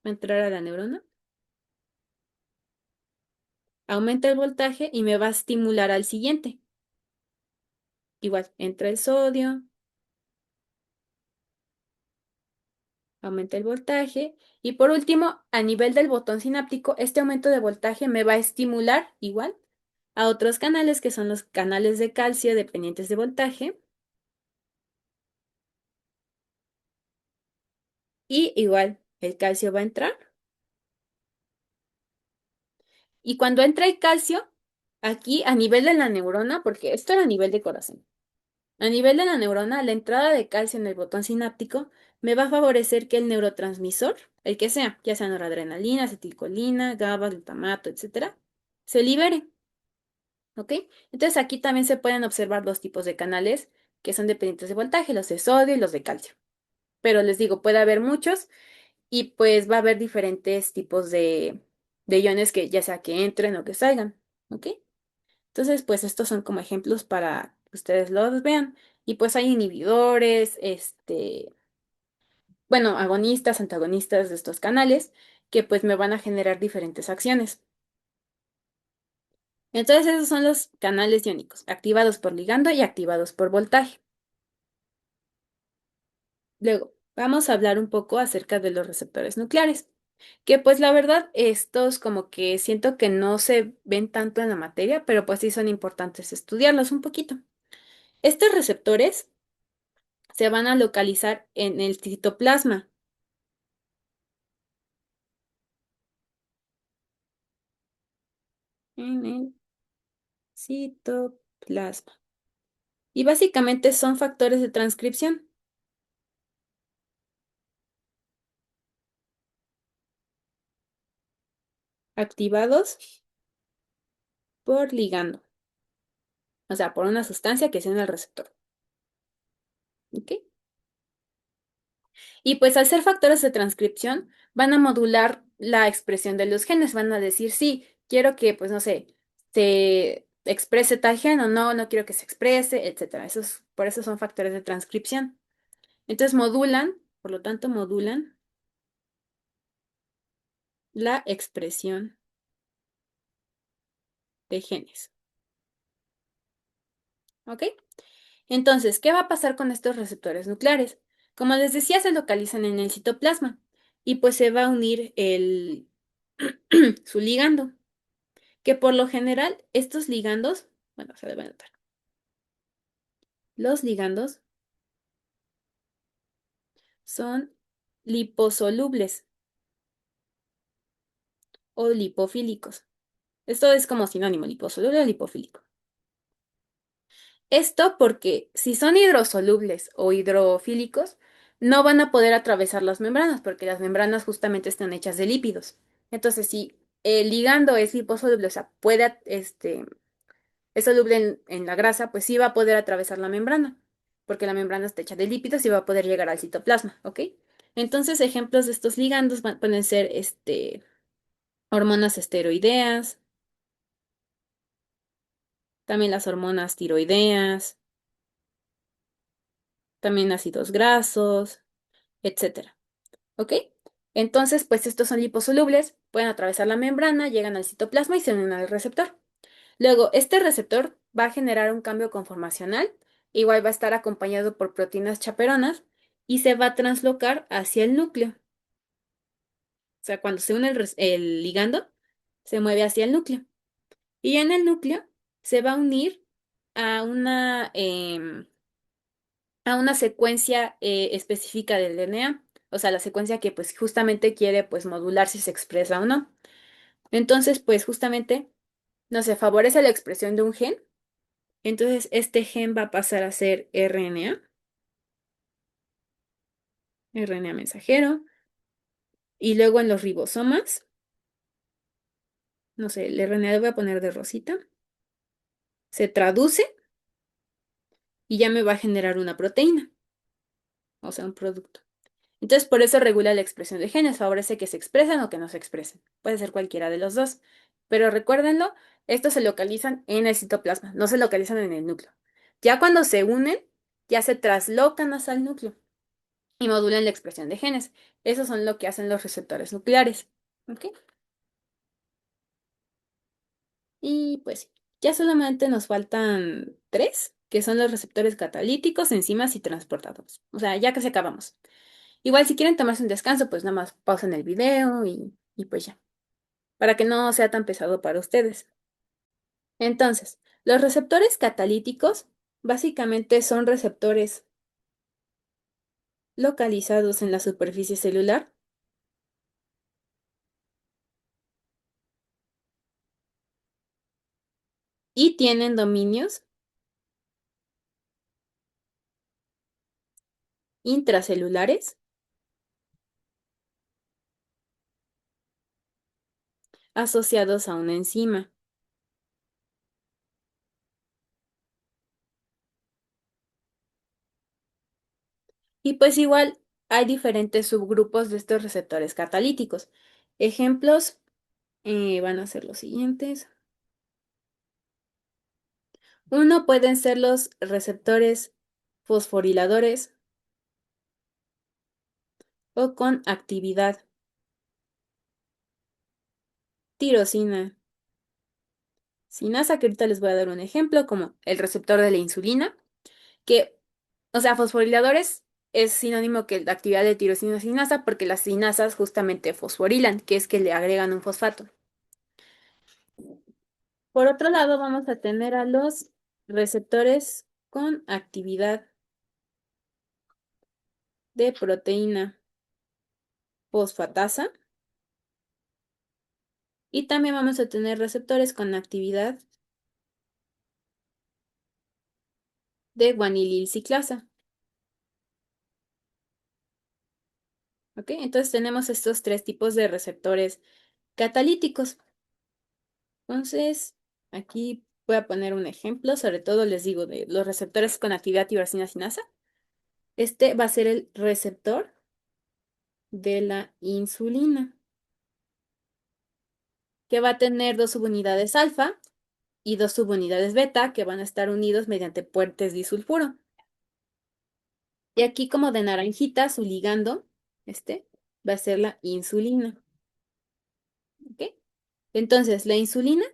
a la neurona, aumenta el voltaje y me va a estimular al siguiente. Igual, entra el sodio, aumenta el voltaje y por último, a nivel del botón sináptico, este aumento de voltaje me va a estimular igual a otros canales que son los canales de calcio dependientes de voltaje y igual el calcio va a entrar. Y cuando entra el calcio, aquí a nivel de la neurona, porque esto era a nivel de corazón, a nivel de la neurona, la entrada de calcio en el botón sináptico me va a favorecer que el neurotransmisor, el que sea, ya sea noradrenalina, acetilcolina, GABA, glutamato, etcétera, se libere. ¿Ok? Entonces aquí también se pueden observar dos tipos de canales que son dependientes de voltaje, los de sodio y los de calcio. Pero les digo, puede haber muchos y pues va a haber diferentes tipos de iones que ya sea que entren o que salgan. ¿Ok? Entonces, pues estos son como ejemplos para que ustedes los vean. Y pues hay inhibidores, bueno, agonistas, antagonistas de estos canales que pues me van a generar diferentes acciones. Entonces, esos son los canales iónicos, activados por ligando y activados por voltaje. Luego, vamos a hablar un poco acerca de los receptores nucleares, que pues la verdad, estos como que siento que no se ven tanto en la materia, pero pues sí son importantes estudiarlos un poquito. Estos receptores se van a localizar en el citoplasma. En el citoplasma. Y básicamente son factores de transcripción activados por ligando, o sea, por una sustancia que sea en el receptor. ¿Ok? Y pues al ser factores de transcripción, van a modular la expresión de los genes, van a decir, sí, quiero que, pues no sé, se exprese tal gen o no, no quiero que se exprese, etcétera. Por eso son factores de transcripción. Entonces modulan, por lo tanto, modulan la expresión de genes. ¿Ok? Entonces, ¿qué va a pasar con estos receptores nucleares? Como les decía, se localizan en el citoplasma y pues se va a unir su ligando, que por lo general estos ligandos, bueno, se debe notar, los ligandos son liposolubles o lipofílicos. Esto es como sinónimo, liposoluble o lipofílico. Esto porque si son hidrosolubles o hidrofílicos, no van a poder atravesar las membranas, porque las membranas justamente están hechas de lípidos. Entonces, si el ligando es liposoluble, o sea, es soluble en la grasa, pues sí va a poder atravesar la membrana. porque la membrana está hecha de lípidos y va a poder llegar al citoplasma, ¿ok? Entonces, ejemplos de estos ligandos pueden ser hormonas esteroideas, también las hormonas tiroideas, también ácidos grasos, etcétera, ¿ok? Entonces, pues estos son liposolubles, pueden atravesar la membrana, llegan al citoplasma y se unen al receptor. Luego, este receptor va a generar un cambio conformacional, igual va a estar acompañado por proteínas chaperonas y se va a translocar hacia el núcleo. O sea, cuando se une el ligando, se mueve hacia el núcleo. Y en el núcleo se va a unir a una secuencia específica del DNA. O sea, la secuencia que pues justamente quiere pues modular si se expresa o no. Entonces, pues justamente, no se favorece la expresión de un gen. Entonces, este gen va a pasar a ser RNA mensajero, y luego en los ribosomas, no sé, el RNA le voy a poner de rosita, se traduce y ya me va a generar una proteína, o sea, un producto. Entonces, por eso regula la expresión de genes, favorece que se expresen o que no se expresen. Puede ser cualquiera de los dos. Pero recuérdenlo, estos se localizan en el citoplasma, no se localizan en el núcleo. Ya cuando se unen, ya se traslocan hasta el núcleo y modulan la expresión de genes. Eso son lo que hacen los receptores nucleares. ¿Ok? Y pues ya solamente nos faltan tres, que son los receptores catalíticos, enzimas y transportadores. O sea, ya casi acabamos. Igual si quieren tomarse un descanso, pues nada más pausen el video y pues ya, para que no sea tan pesado para ustedes. Entonces, los receptores catalíticos básicamente son receptores localizados en la superficie celular y tienen dominios intracelulares asociados a una enzima. Y pues igual hay diferentes subgrupos de estos receptores catalíticos. Ejemplos van a ser los siguientes. Uno pueden ser los receptores fosforiladores o con actividad tirosina sinasa, que ahorita les voy a dar un ejemplo, como el receptor de la insulina, que, o sea, fosforiladores es sinónimo que la actividad de tirosina sinasa porque las sinasas justamente fosforilan, que es que le agregan un fosfato. Por otro lado, vamos a tener a los receptores con actividad de proteína fosfatasa y también vamos a tener receptores con actividad de guanilil ciclasa. ¿Ok? Entonces tenemos estos tres tipos de receptores catalíticos. Entonces, aquí voy a poner un ejemplo, sobre todo les digo de los receptores con actividad tirosina sinasa. Este va a ser el receptor de la insulina, que va a tener dos subunidades alfa y dos subunidades beta que van a estar unidos mediante puentes disulfuro. Y aquí como de naranjita, su ligando, este, va a ser la insulina. ¿Ok? Entonces, la insulina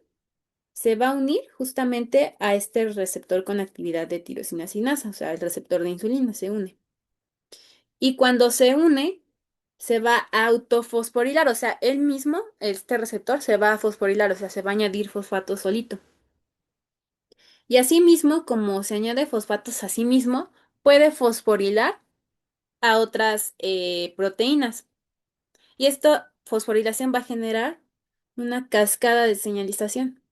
se va a unir justamente a este receptor con actividad de tirosina sinasa, o sea, el receptor de insulina se une. Y cuando se une, se va a autofosforilar, o sea, él mismo, este receptor, se va a fosforilar, o sea, se va a añadir fosfato solito. Y asimismo, como se añade fosfatos a sí mismo, puede fosforilar a otras proteínas. Y esta fosforilación va a generar una cascada de señalización.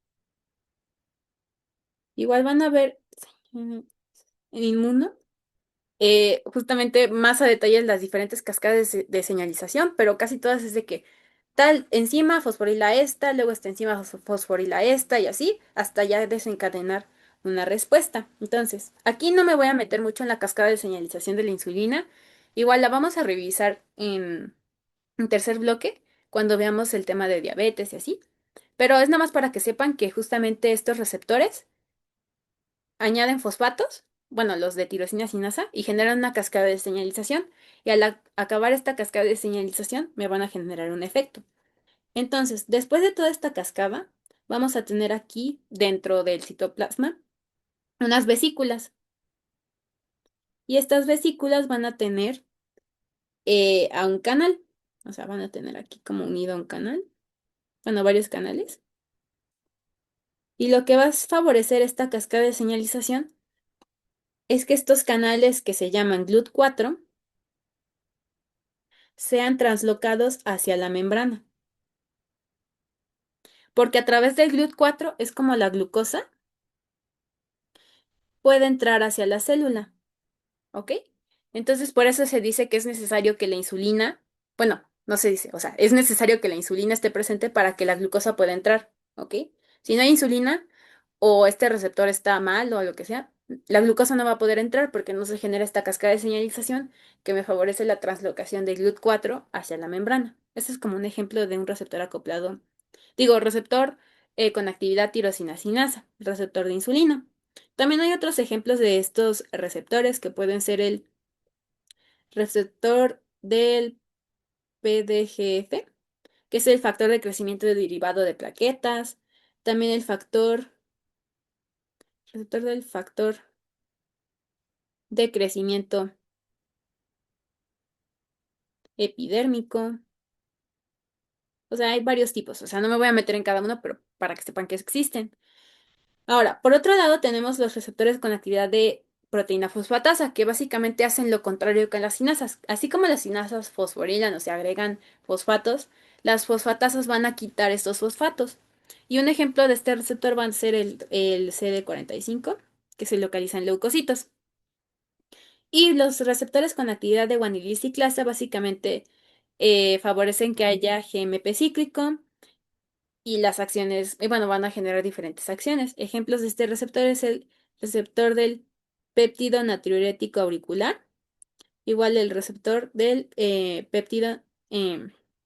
Igual van a ver en Inmuno justamente más a detalle las diferentes cascadas de señalización, pero casi todas es de que tal enzima fosforila esta, luego esta enzima fosforila esta y así, hasta ya desencadenar una respuesta. Entonces, aquí no me voy a meter mucho en la cascada de señalización de la insulina. Igual la vamos a revisar en tercer bloque cuando veamos el tema de diabetes y así. Pero es nada más para que sepan que justamente estos receptores añaden fosfatos, bueno, los de tirosina sinasa, y generan una cascada de señalización. Y al acabar esta cascada de señalización, me van a generar un efecto. Entonces, después de toda esta cascada, vamos a tener aquí, dentro del citoplasma, unas vesículas. Y estas vesículas van a tener a un canal. O sea, van a tener aquí como unido a un canal. Bueno, varios canales. Y lo que va a favorecer esta cascada de señalización es que estos canales que se llaman GLUT4 sean translocados hacia la membrana. Porque a través del GLUT4 es como la glucosa puede entrar hacia la célula. ¿Ok? Entonces, por eso se dice que es necesario que la insulina, bueno, no se dice, o sea, es necesario que la insulina esté presente para que la glucosa pueda entrar. ¿Ok? Si no hay insulina o este receptor está mal o lo que sea, la glucosa no va a poder entrar porque no se genera esta cascada de señalización que me favorece la translocación de GLUT4 hacia la membrana. Este es como un ejemplo de un receptor acoplado, digo, receptor con actividad tirosina-sinasa, receptor de insulina. También hay otros ejemplos de estos receptores que pueden ser el receptor del PDGF, que es el factor de crecimiento derivado de plaquetas, también el receptor del factor de crecimiento epidérmico. O sea, hay varios tipos. O sea, no me voy a meter en cada uno, pero para que sepan que existen. Ahora, por otro lado, tenemos los receptores con actividad de proteína fosfatasa, que básicamente hacen lo contrario que las sinasas. Así como las sinasas fosforilan o se agregan fosfatos, las fosfatasas van a quitar estos fosfatos. Y un ejemplo de este receptor va a ser el CD45, que se localiza en leucocitos. Y los receptores con actividad de guanil ciclasa básicamente favorecen que haya GMP cíclico y las acciones, bueno, van a generar diferentes acciones. Ejemplos de este receptor es el receptor del péptido natriurético auricular, igual el receptor del péptido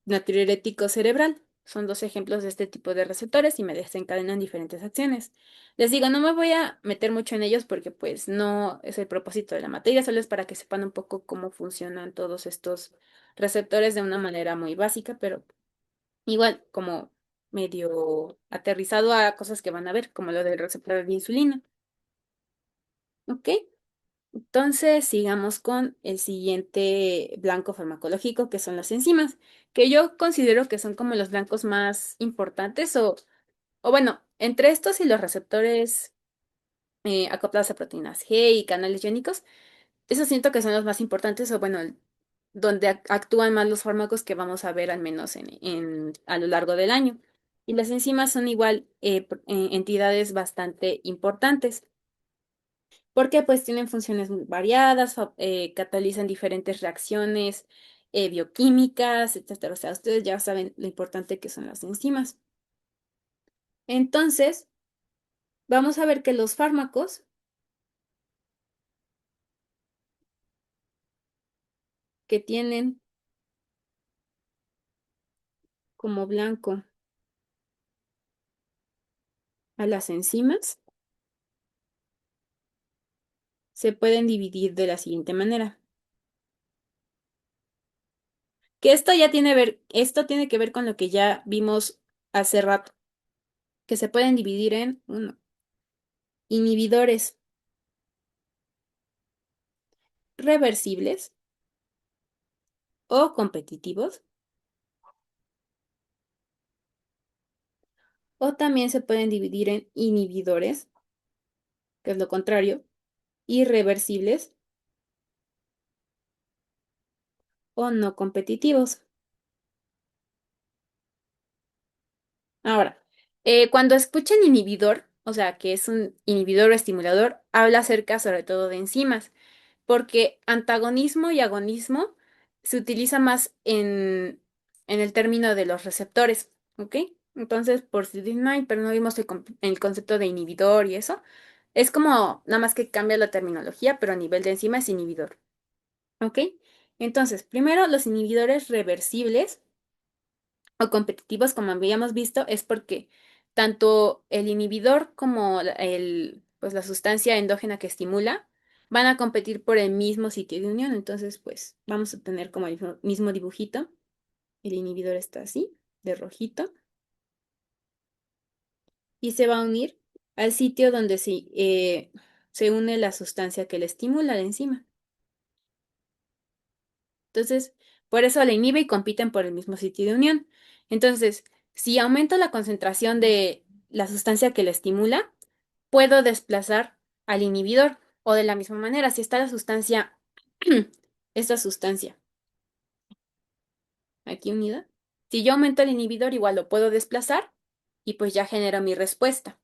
natriurético cerebral. Son dos ejemplos de este tipo de receptores y me desencadenan diferentes acciones. Les digo, no me voy a meter mucho en ellos porque pues no es el propósito de la materia, solo es para que sepan un poco cómo funcionan todos estos receptores de una manera muy básica, pero igual como medio aterrizado a cosas que van a ver, como lo del receptor de insulina. ¿Ok? Entonces, sigamos con el siguiente blanco farmacológico, que son las enzimas, que yo considero que son como los blancos más importantes, o bueno, entre estos y los receptores acoplados a proteínas G y canales iónicos, esos siento que son los más importantes, o bueno, donde actúan más los fármacos que vamos a ver al menos a lo largo del año. Y las enzimas son igual entidades bastante importantes porque pues tienen funciones muy variadas, catalizan diferentes reacciones bioquímicas, etcétera. O sea, ustedes ya saben lo importante que son las enzimas. Entonces, vamos a ver que los fármacos que tienen como blanco a las enzimas se pueden dividir de la siguiente manera. Que esto ya tiene esto tiene que ver con lo que ya vimos hace rato, que se pueden dividir en uno, inhibidores reversibles o competitivos, o también se pueden dividir en inhibidores, que es lo contrario, irreversibles o no competitivos. Ahora, cuando escuchen inhibidor, o sea, que es un inhibidor o estimulador, habla acerca sobre todo de enzimas, porque antagonismo y agonismo se utiliza más en el término de los receptores, ¿ok? Entonces, por si dicen, "Ay, pero no vimos el concepto de inhibidor y eso", Es como, nada más que cambia la terminología, pero a nivel de enzima es inhibidor. ¿Ok? Entonces, primero, los inhibidores reversibles o competitivos, como habíamos visto, es porque tanto el inhibidor como pues, la sustancia endógena que estimula van a competir por el mismo sitio de unión. Entonces, pues vamos a tener como el mismo dibujito. El inhibidor está así, de rojito, y se va a unir al sitio donde se une la sustancia que le estimula, la enzima. Entonces, por eso la inhibe y compiten por el mismo sitio de unión. Entonces, si aumento la concentración de la sustancia que la estimula, puedo desplazar al inhibidor. O de la misma manera, si está la sustancia, esta sustancia aquí unida, si yo aumento el inhibidor, igual lo puedo desplazar y pues ya genero mi respuesta.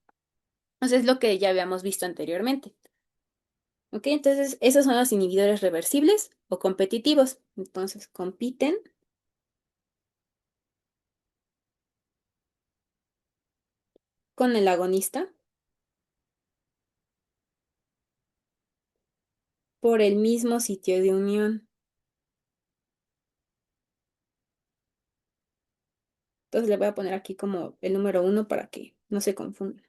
Entonces, es lo que ya habíamos visto anteriormente. ¿Ok? Entonces, esos son los inhibidores reversibles o competitivos. Entonces, compiten con el agonista por el mismo sitio de unión. Entonces le voy a poner aquí como el número 1 para que no se confunda.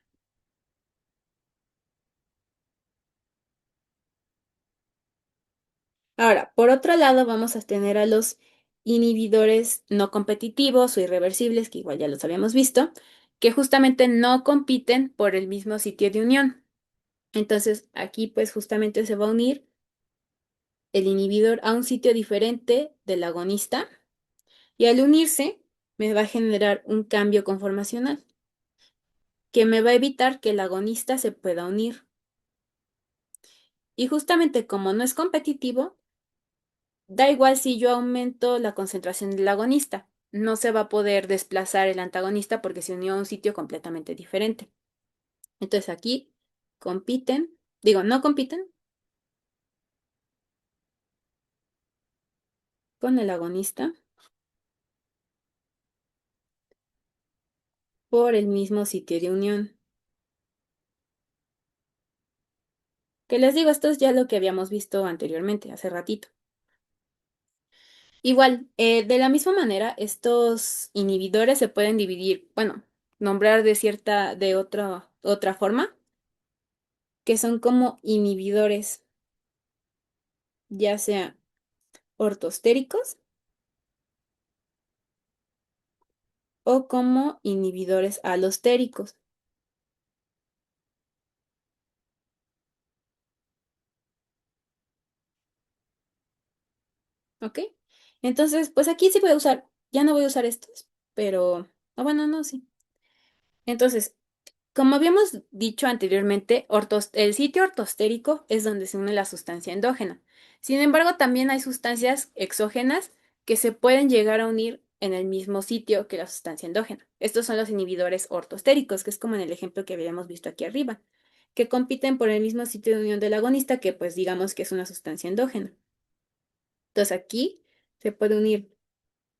Ahora, por otro lado, vamos a tener a los inhibidores no competitivos o irreversibles, que igual ya los habíamos visto, que justamente no compiten por el mismo sitio de unión. Entonces, aquí pues justamente se va a unir el inhibidor a un sitio diferente del agonista y al unirse me va a generar un cambio conformacional que me va a evitar que el agonista se pueda unir. Y justamente como no es competitivo, da igual si yo aumento la concentración del agonista, no se va a poder desplazar el antagonista porque se unió a un sitio completamente diferente. Entonces aquí compiten, digo, no compiten con el agonista por el mismo sitio de unión. Que les digo, esto es ya lo que habíamos visto anteriormente, hace ratito. Igual, de la misma manera, estos inhibidores se pueden dividir, bueno, nombrar de otra forma, que son como inhibidores, ya sea ortostéricos o como inhibidores alostéricos, ¿ok? Entonces, pues aquí sí voy a usar, ya no voy a usar estos, pero, bueno, no, sí. Entonces, como habíamos dicho anteriormente, el sitio ortostérico es donde se une la sustancia endógena. Sin embargo, también hay sustancias exógenas que se pueden llegar a unir en el mismo sitio que la sustancia endógena. Estos son los inhibidores ortostéricos, que es como en el ejemplo que habíamos visto aquí arriba, que compiten por el mismo sitio de unión del agonista, que pues digamos que es una sustancia endógena. Entonces aquí se puede unir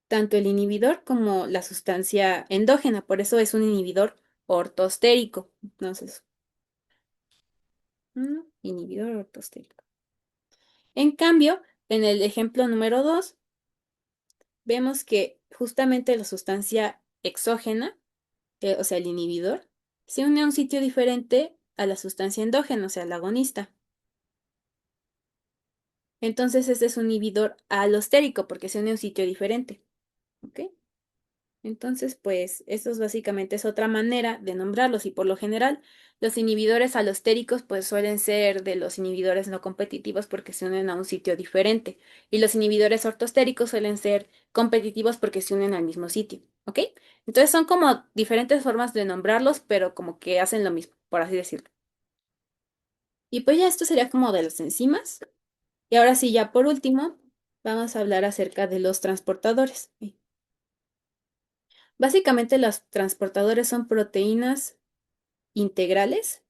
tanto el inhibidor como la sustancia endógena, por eso es un inhibidor ortostérico. Entonces, inhibidor ortostérico. En cambio, en el ejemplo número 2, vemos que justamente la sustancia exógena, o sea, el inhibidor, se une a un sitio diferente a la sustancia endógena, o sea, el agonista. Entonces, este es un inhibidor alostérico porque se une a un sitio diferente. ¿Ok? Entonces, pues, esto es básicamente es otra manera de nombrarlos y por lo general los inhibidores alostéricos pues suelen ser de los inhibidores no competitivos porque se unen a un sitio diferente y los inhibidores ortostéricos suelen ser competitivos porque se unen al mismo sitio, ¿ok? Entonces son como diferentes formas de nombrarlos, pero como que hacen lo mismo, por así decirlo. Y pues ya esto sería como de las enzimas. Y ahora sí, ya por último, vamos a hablar acerca de los transportadores. Básicamente los transportadores son proteínas integrales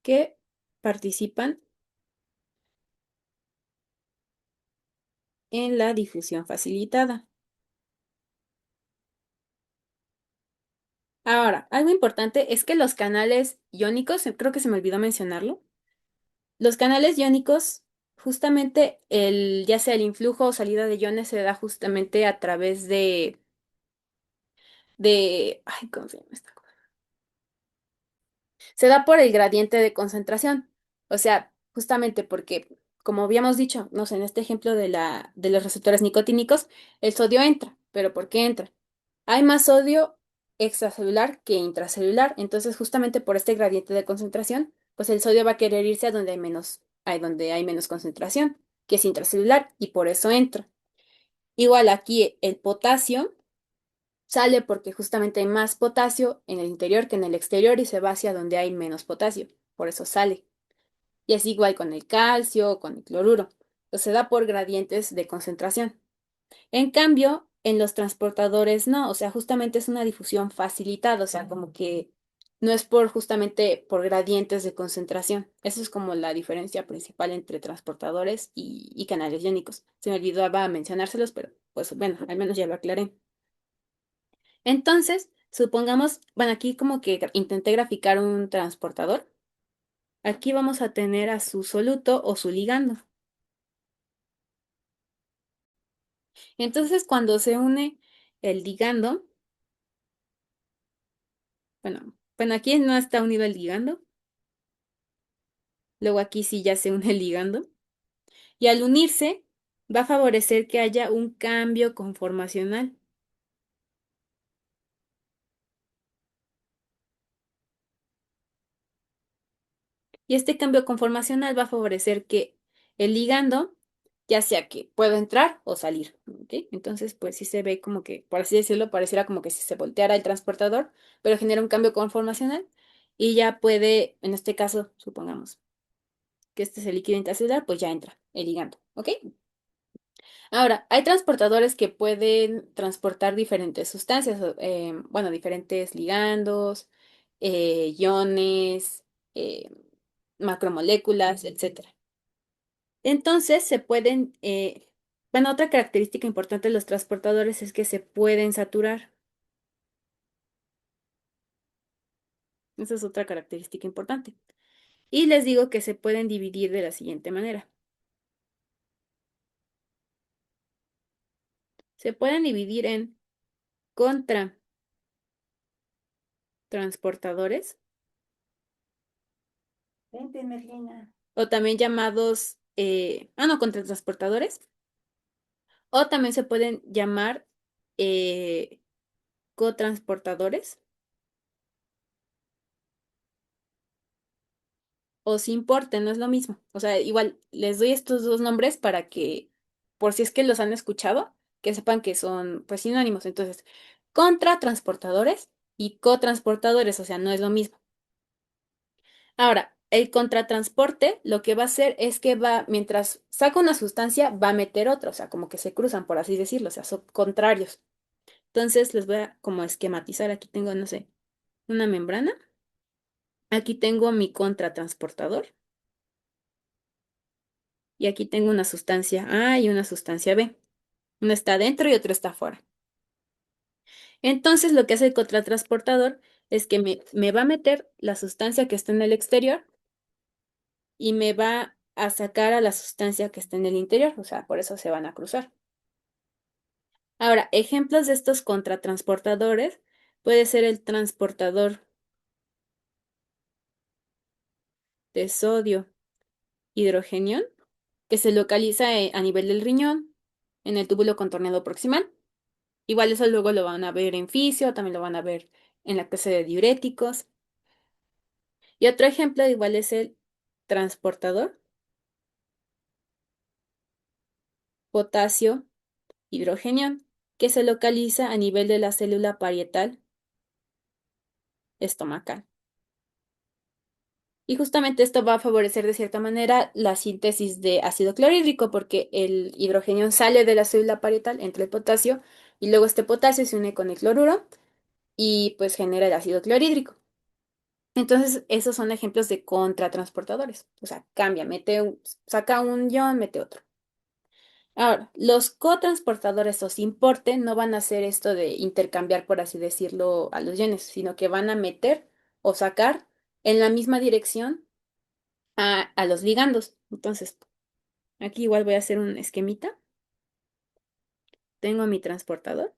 que participan en la difusión facilitada. Ahora, algo importante es que los canales iónicos, creo que se me olvidó mencionarlo, los canales iónicos, justamente ya sea el influjo o salida de iones se da justamente a través ay, ¿cómo se llama esta cosa? Se da por el gradiente de concentración. O sea, justamente porque, como habíamos dicho, no sé, en este ejemplo de los receptores nicotínicos, el sodio entra. ¿Pero por qué entra? Hay más sodio extracelular que intracelular. Entonces, justamente por este gradiente de concentración, pues el sodio va a querer irse a donde hay menos concentración, que es intracelular, y por eso entra. Igual aquí el potasio sale porque justamente hay más potasio en el interior que en el exterior y se va hacia donde hay menos potasio. Por eso sale. Y es igual con el calcio o con el cloruro. Pues se da por gradientes de concentración. En cambio, en los transportadores no, o sea, justamente es una difusión facilitada, o sea, como que no es justamente por gradientes de concentración. Eso es como la diferencia principal entre transportadores y canales iónicos. Se me olvidaba mencionárselos, pero pues bueno, al menos ya lo aclaré. Entonces, supongamos, bueno, aquí como que intenté graficar un transportador. Aquí vamos a tener a su soluto o su ligando. Entonces, cuando se une el ligando, bueno, aquí no está unido el ligando, luego aquí sí ya se une el ligando, y al unirse va a favorecer que haya un cambio conformacional. Y este cambio conformacional va a favorecer que el ligando, ya sea que pueda entrar o salir, ¿ok? Entonces, pues sí se ve como que, por así decirlo, pareciera como que si se volteara el transportador, pero genera un cambio conformacional y ya puede, en este caso, supongamos que este es el líquido intercelular, pues ya entra el ligando, ¿ok? Ahora, hay transportadores que pueden transportar diferentes sustancias, bueno, diferentes ligandos, iones, macromoléculas, etcétera. Entonces, bueno, otra característica importante de los transportadores es que se pueden saturar. Esa es otra característica importante. Y les digo que se pueden dividir de la siguiente manera. Se pueden dividir en contratransportadores. Vente, Merlina. O también llamados, no, contratransportadores. O también se pueden llamar eh, cotransportadores o sin porte, no es lo mismo. O sea, igual les doy estos dos nombres para que, por si es que los han escuchado, que sepan que son pues sinónimos. Entonces, contratransportadores y cotransportadores, o sea, no es lo mismo. Ahora, el contratransporte lo que va a hacer es que mientras saca una sustancia, va a meter otra, o sea, como que se cruzan, por así decirlo, o sea, son contrarios. Entonces, les voy a como esquematizar. Aquí tengo, no sé, una membrana. Aquí tengo mi contratransportador. Y aquí tengo una sustancia A y una sustancia B. Una está adentro y otra está afuera. Entonces, lo que hace el contratransportador es que me va a meter la sustancia que está en el exterior y me va a sacar a la sustancia que está en el interior, o sea, por eso se van a cruzar. Ahora, ejemplos de estos contratransportadores puede ser el transportador de sodio hidrogenión, que se localiza a nivel del riñón, en el túbulo contorneado proximal. Igual eso luego lo van a ver en fisio, también lo van a ver en la clase de diuréticos. Y otro ejemplo igual es el transportador potasio hidrogenión, que se localiza a nivel de la célula parietal estomacal. Y justamente esto va a favorecer de cierta manera la síntesis de ácido clorhídrico porque el hidrógeno sale de la célula parietal, entra el potasio y luego este potasio se une con el cloruro y pues genera el ácido clorhídrico. Entonces, esos son ejemplos de contratransportadores. O sea, cambia, saca un ion, mete otro. Ahora, los cotransportadores o sin porte no van a hacer esto de intercambiar, por así decirlo, a los iones, sino que van a meter o sacar en la misma dirección a los ligandos. Entonces, aquí igual voy a hacer un esquemita. Tengo mi transportador.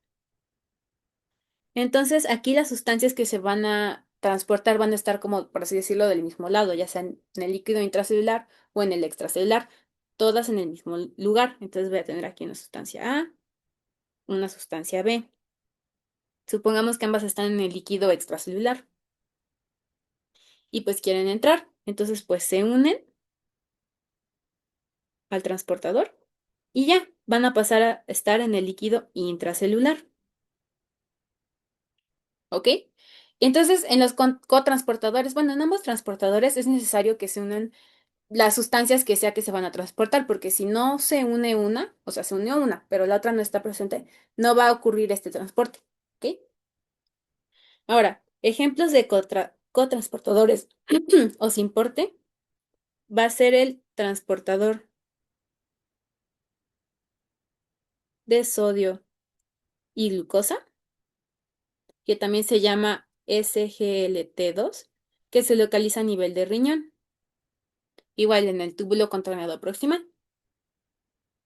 Entonces, aquí las sustancias que se van a transportar van a estar como, por así decirlo, del mismo lado, ya sea en el líquido intracelular o en el extracelular, todas en el mismo lugar. Entonces voy a tener aquí una sustancia A, una sustancia B. Supongamos que ambas están en el líquido extracelular y pues quieren entrar. Entonces, pues se unen al transportador y ya van a pasar a estar en el líquido intracelular. ¿Ok? Entonces, en los cotransportadores, bueno, en ambos transportadores es necesario que se unan las sustancias que sea que se van a transportar, porque si no se une una, o sea, se unió una, pero la otra no está presente, no va a ocurrir este transporte. ¿Ok? Ahora, ejemplos de cotransportadores o sin porte va a ser el transportador de sodio y glucosa, que también se llama SGLT2, que se localiza a nivel de riñón, igual en el túbulo contorneado proximal.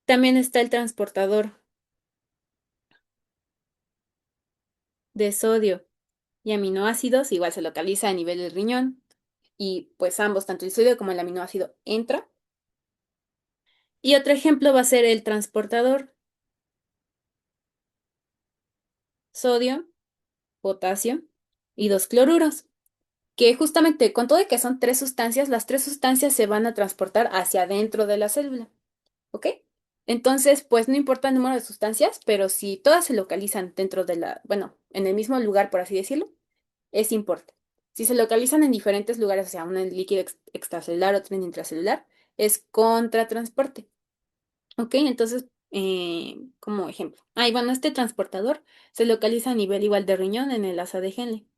También está el transportador de sodio y aminoácidos, igual se localiza a nivel del riñón, y pues ambos, tanto el sodio como el aminoácido, entra. Y otro ejemplo va a ser el transportador sodio, potasio y dos cloruros, que justamente con todo y que son tres sustancias, las tres sustancias se van a transportar hacia adentro de la célula, ¿ok? Entonces, pues no importa el número de sustancias, pero si todas se localizan dentro de la, bueno, en el mismo lugar, por así decirlo, es importante. Si se localizan en diferentes lugares, o sea, uno en líquido extracelular, otro en intracelular, es contratransporte. ¿Ok? Entonces, como ejemplo. Ah, y bueno, este transportador se localiza a nivel igual de riñón en el asa de Henle.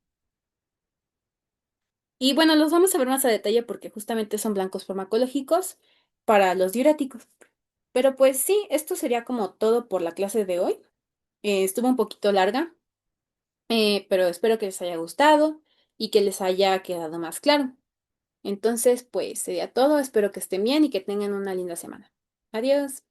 Y bueno, los vamos a ver más a detalle porque justamente son blancos farmacológicos para los diuréticos. Pero pues sí, esto sería como todo por la clase de hoy. Estuvo un poquito larga, pero espero que les haya gustado y que les haya quedado más claro. Entonces, pues sería todo. Espero que estén bien y que tengan una linda semana. Adiós.